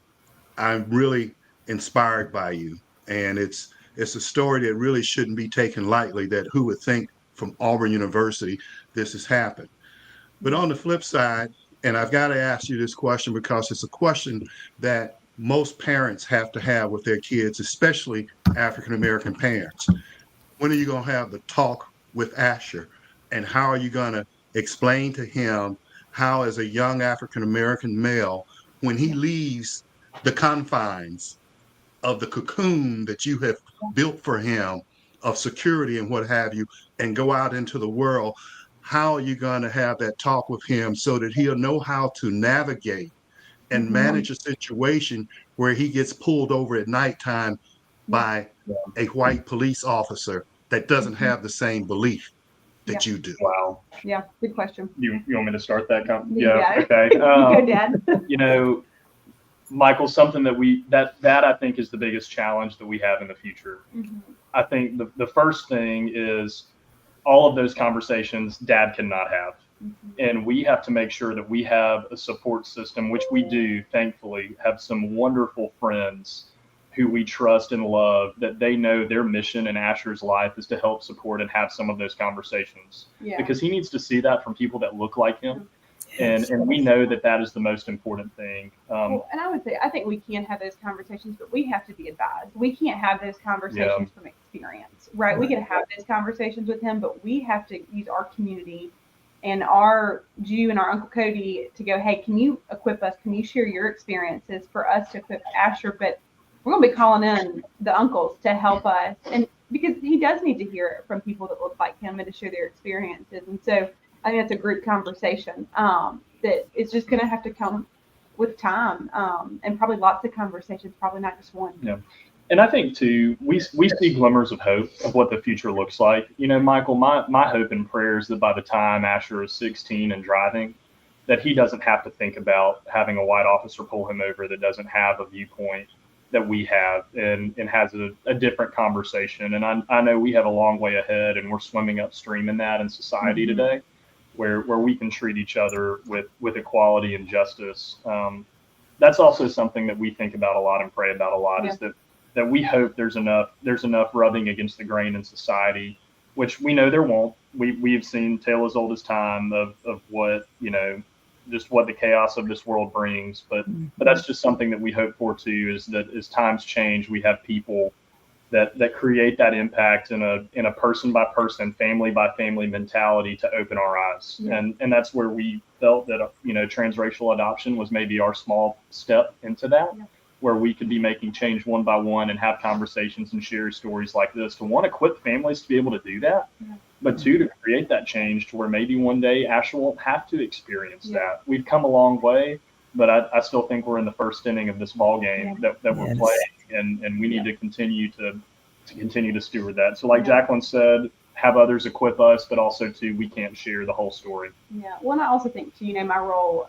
really inspired by you. And it's a story that really shouldn't be taken lightly, that who would think from Auburn University this has happened. But on the flip side, and I've got to ask you this question because it's a question that most parents have to have with their kids, especially African-American parents. When are you going to have the talk with Asher? And how are you going to explain to him how, as a young African-American male, when he leaves the confines of the cocoon that you have built for him of security and what have you, and go out into the world, how are you going to have that talk with him so that he'll know how to navigate and manage a situation where he gets pulled over at nighttime by a white police officer that doesn't have the same belief that you do? Wow. Yeah. Good question. You want me to start that? Yeah. Okay. Go, Dad. Michael, something that I think is the biggest challenge that we have in the future. I think the first thing is all of those conversations Dad cannot have. And we have to make sure that we have a support system, which we do, thankfully, have some wonderful friends who we trust and love, that they know their mission in Asher's life is to help support and have some of those conversations. Because he needs to see that from people that look like him. And we know that is the most important thing. And I would say, I think we can have those conversations, but we have to be advised. We can't have those conversations from experience, right? We can have those conversations with him, but we have to use our community and our Jew and our Uncle Cody to go, hey, can you equip us? Can you share your experiences for us to equip Asher? But we're going to be calling in the uncles to help us. And because he does need to hear it from people that look like him and to share their experiences. And so I think that's a group conversation that it's just going to have to come with time and probably lots of conversations, probably not just one. Yeah. And I think too, we see glimmers of hope of what the future looks like. Michael, my hope and prayer is that by the time Asher is 16 and driving, that he doesn't have to think about having a white officer pull him over that doesn't have a viewpoint that we have and has a different conversation. And I know we have a long way ahead, and we're swimming upstream in that in society today, where we can treat each other with equality and justice. That's also something that we think about a lot and pray about a lot, is that we hope there's enough rubbing against the grain in society which we know there won't. We've seen tale as old as time of what, just what the chaos of this world brings. But that's just something that we hope for too, is that as times change, we have people that create that impact in a person by person, family by family mentality to open our eyes. Yeah. And that's where we felt that, transracial adoption was maybe our small step into that, where we could be making change one by one and have conversations and share stories like this to, one, equip families to be able to do that, but two, to create that change to where maybe one day Asher won't have to experience that. We've come a long way, but I still think we're in the first inning of this ball game that we're playing, and we need to continue to steward that. So like Jacqueline said, have others equip us, but also too, we can't share the whole story. Yeah. Well, and I also think too, my role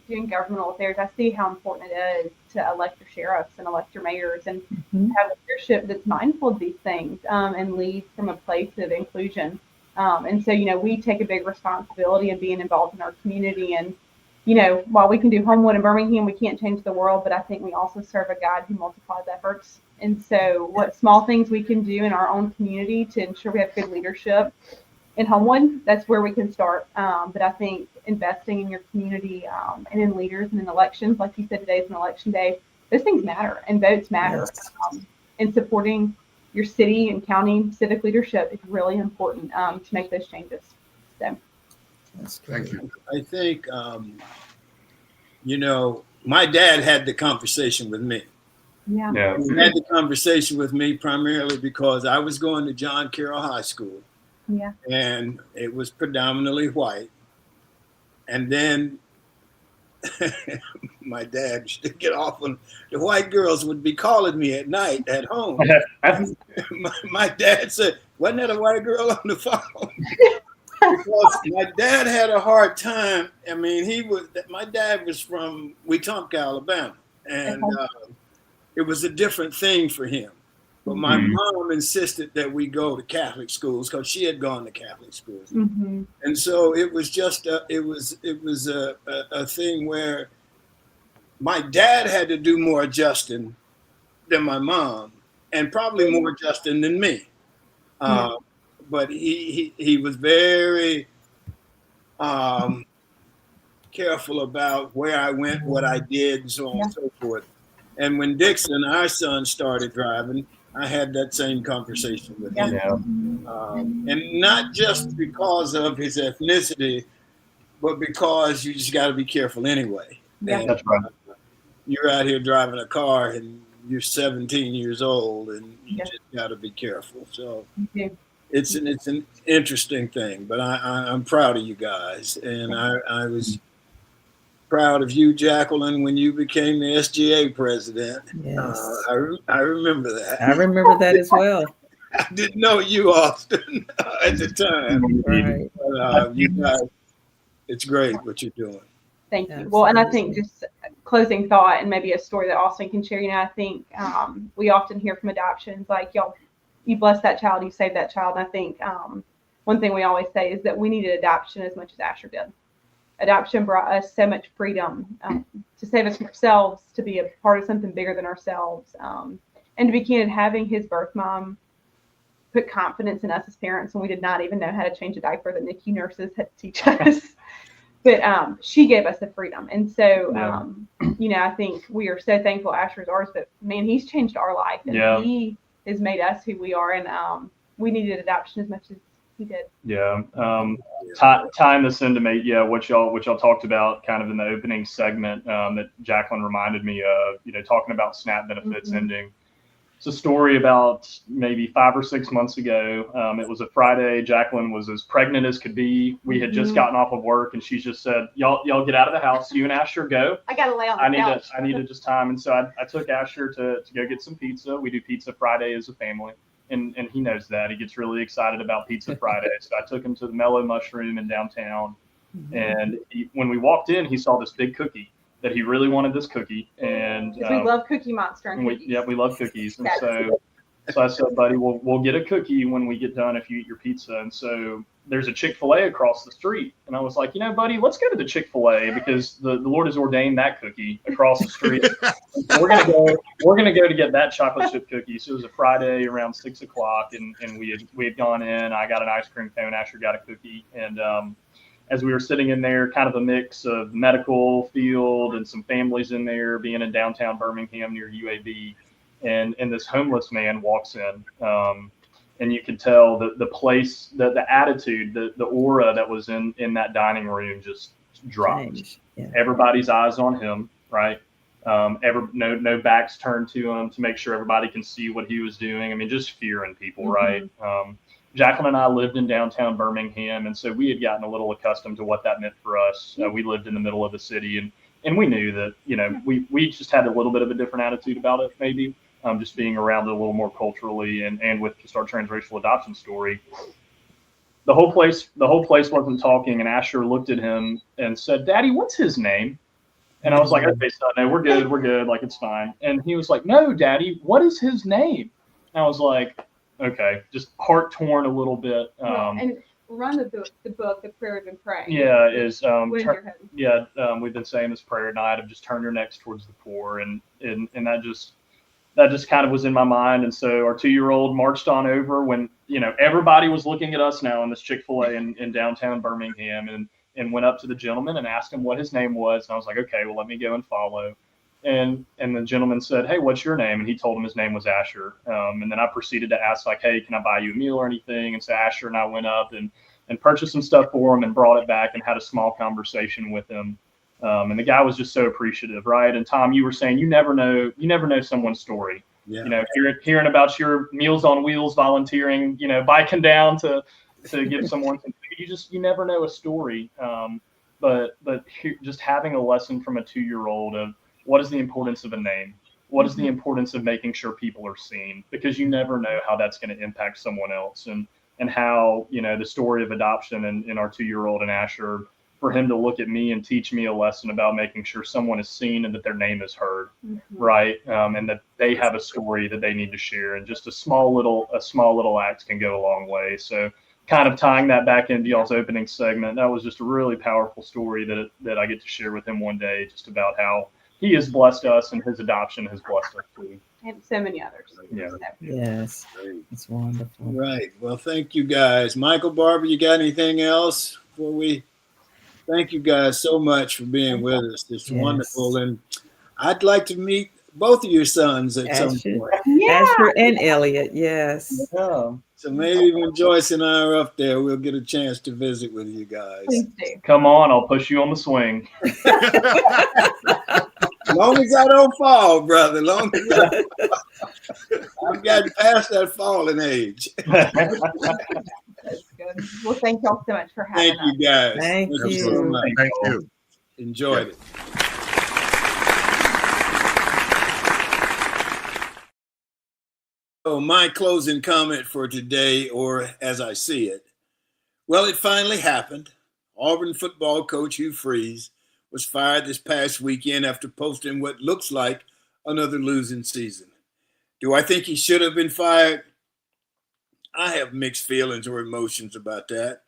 doing governmental affairs, I see how important it is to elect your sheriffs and elect your mayors and have leadership that's mindful of these things and lead from a place of inclusion. And so, we take a big responsibility of being involved in our community. And, while we can do Homewood and Birmingham, we can't change the world, but I think we also serve a God who multiplies efforts. And so what small things we can do in our own community to ensure we have good leadership in Homewood, that's where we can start. But I think investing in your community and in leaders and in elections, like you said, today is an election day, those things matter and votes matter. And supporting your city and county civic leadership is really important to make those changes. So. Thank you. I think, my dad had the conversation with me. Yeah. He had the conversation with me primarily because I was going to John Carroll High School. Yeah. And it was predominantly white. And then my dad used to get off on the white girls would be calling me at night at home. my dad said, "Wasn't that a white girl on the phone?" Because my dad had a hard time. I mean, my dad was from Wetumpka, Alabama. And it was a different thing for him. But my mom insisted that we go to Catholic schools because she had gone to Catholic schools. And so it was just a thing where my dad had to do more adjusting than my mom, and probably more adjusting than me. But he was very careful about where I went, what I did, and so on and so forth. And when Dixon, our son, started driving, I had that same conversation with him. And not just because of his ethnicity, but because you just got to be careful anyway. And, that's right. You're out here driving a car and you're 17 years old and you just got to be careful. So it's an interesting thing, but I'm proud of you guys. And I was proud of you, Jacqueline, when you became the SGA president. Yes. I remember that. I remember that as well. I didn't know you, Austin, at the time. Right. But, you guys, it's great what you're doing. Thank you. Well, and I think just closing thought and maybe a story that Austin can share. I think we often hear from adoptions like, y'all, you bless that child, you save that child. And I think one thing we always say is that we needed adoption as much as Asher did. Adoption brought us so much freedom to save us from ourselves, to be a part of something bigger than ourselves. And to be candid, having his birth mom put confidence in us as parents when we did not even know how to change a diaper that NICU nurses had to teach us. But she gave us the freedom. And so, I think we are so thankful Asher's ours, but man, he's changed our life. And he has made us who we are. And we needed adoption as much as he did. Tying this into what y'all talked about kind of in the opening segment that Jacqueline reminded me of, talking about SNAP benefits ending. It's a story about maybe 5 or 6 months ago. It was a Friday. Jacqueline was as pregnant as could be. We had just gotten off of work, and she just said, "Y'all get out of the house. You and Asher go. I gotta lay on the couch. I needed just time." And so I took Asher to go get some pizza. We do Pizza Friday as a family, and he knows that. He gets really excited about Pizza Friday. So I took him to the Mellow Mushroom in downtown, and when we walked in, he saw this big cookie. That he really wanted this cookie, and we love Cookie Monster and cookies. We love cookies, and so I said, "Buddy, we'll get a cookie when we get done if you eat your pizza." And so there's a Chick-fil-A across the street. And I was like, buddy, let's go to the Chick-fil-A because the Lord has ordained that cookie across the street. We're gonna go to get that chocolate chip cookie. So it was a Friday around 6 o'clock, and we had gone in. I got an ice cream cone. Asher got a cookie, and as we were sitting in there, kind of a mix of medical field and some families in there, being in downtown Birmingham near UAB, and this homeless man walks in. And you could tell the place, the attitude, the aura that was in that dining room just dropped. Yeah. Everybody's eyes on him, right? No backs turned to him to make sure everybody can see what he was doing. I mean, just fear in people, right? Jacqueline and I lived in downtown Birmingham, and so we had gotten a little accustomed to what that meant for us. We lived in the middle of the city, and we knew that, we just had a little bit of a different attitude about it, maybe. Just being around it a little more culturally, and with just our transracial adoption story, the whole place wasn't talking. And Asher looked at him and said, "Daddy, what's his name?" And I was like, "Okay, son, no, we're good, like it's fine." And he was like, "No, Daddy, what is his name?" And I was like, "Okay," just heart torn a little bit. And run the book, the prayer we've been praying. Yeah, we've been saying this prayer at night of just turn your necks towards the poor, and that just kind of was in my mind. And so our 2-year-old marched on over when, everybody was looking at us now in this Chick-fil-A in downtown Birmingham, and went up to the gentleman and asked him what his name was. And I was like, okay, well, let me go and follow. And the gentleman said, "Hey, what's your name?" And he told him his name was Asher. And then I proceeded to ask, like, "Hey, can I buy you a meal or anything?" And so Asher and I went up and purchased some stuff for him and brought it back and had a small conversation with him. And the guy was just so appreciative, right? And Tom, you were saying you never know someone's story. Yeah. Hearing about your Meals on Wheels volunteering, biking down to give someone some food, you never know a story. But just having a lesson from a 2-year-old of what is the importance of a name, what is the importance of making sure people are seen, because you never know how that's going to impact someone else, and how the story of adoption in our 2-year-old and Asher, for him to look at me and teach me a lesson about making sure someone is seen and that their name is heard, right? And that they have a story that they need to share. And just a small little act can go a long way. So kind of tying that back into y'all's opening segment, that was just a really powerful story that I get to share with him one day, just about how he has blessed us and his adoption has blessed us too. And so many others. Yeah. Yes. It's wonderful. Right. Well, thank you guys. Michael, Barbara, you got anything else before we... Thank you guys so much for being with us. It's wonderful. And I'd like to meet both of your sons at some point. Yeah. Asher and Elliot, yes. Yeah. So maybe when Joyce and I are up there, we'll get a chance to visit with you guys. Please do. Come on, I'll push you on the swing. Long as I don't fall, brother. Long as I've gotten past that falling age. That's good. Well, thank y'all so much for having us. Thank you guys. Thank you so much. Thank you. Enjoyed it. So my closing comment for today, or as I see it, well, it finally happened. Auburn football coach Hugh Freeze was fired this past weekend after posting what looks like another losing season. Do I think he should have been fired? I have mixed feelings or emotions about that.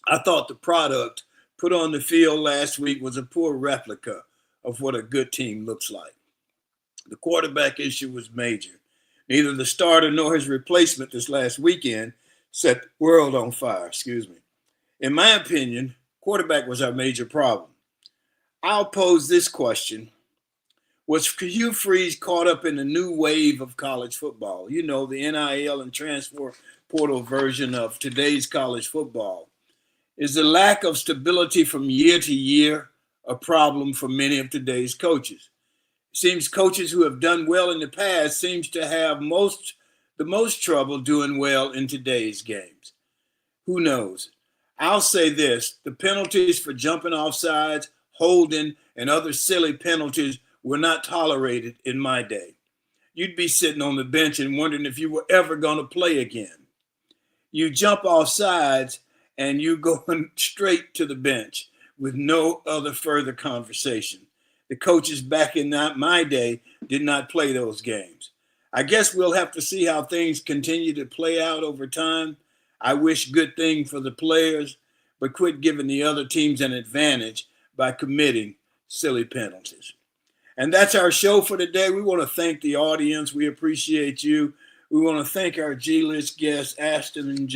I thought the product put on the field last week was a poor replica of what a good team looks like. The quarterback issue was major. Neither the starter nor his replacement this last weekend set the world on fire, In my opinion, quarterback was our major problem. I'll pose this question. Was Hugh Freeze caught up in the new wave of college football? The NIL and transfer portal version of today's college football. Is the lack of stability from year to year a problem for many of today's coaches? It seems coaches who have done well in the past seems to have the most trouble doing well in today's games. Who knows? I'll say this, the penalties for jumping off sides, holding, and other silly penalties were not tolerated in my day. You'd be sitting on the bench and wondering if you were ever going to play again. You jump off sides and you're going straight to the bench with no other further conversation. The coaches back in my day did not play those games. I guess we'll have to see how things continue to play out over time. I wish good thing for the players, but quit giving the other teams an advantage by committing silly penalties. And that's our show for today. We want to thank the audience. We appreciate you. We want to thank our G-list guests, Austin and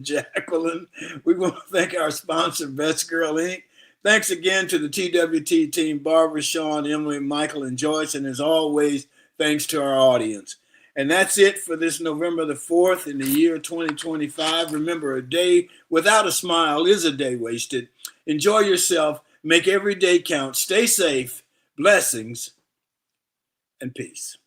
Jacqueline. We want to thank our sponsor, Best Girl Inc. Thanks again to the TWT team, Barbara, Sean, Emily, Michael, and Joyce. And as always, thanks to our audience. And that's it for this November the 4th in the year 2025. Remember, a day without a smile is a day wasted. Enjoy yourself. Make every day count. Stay safe. Blessings and peace.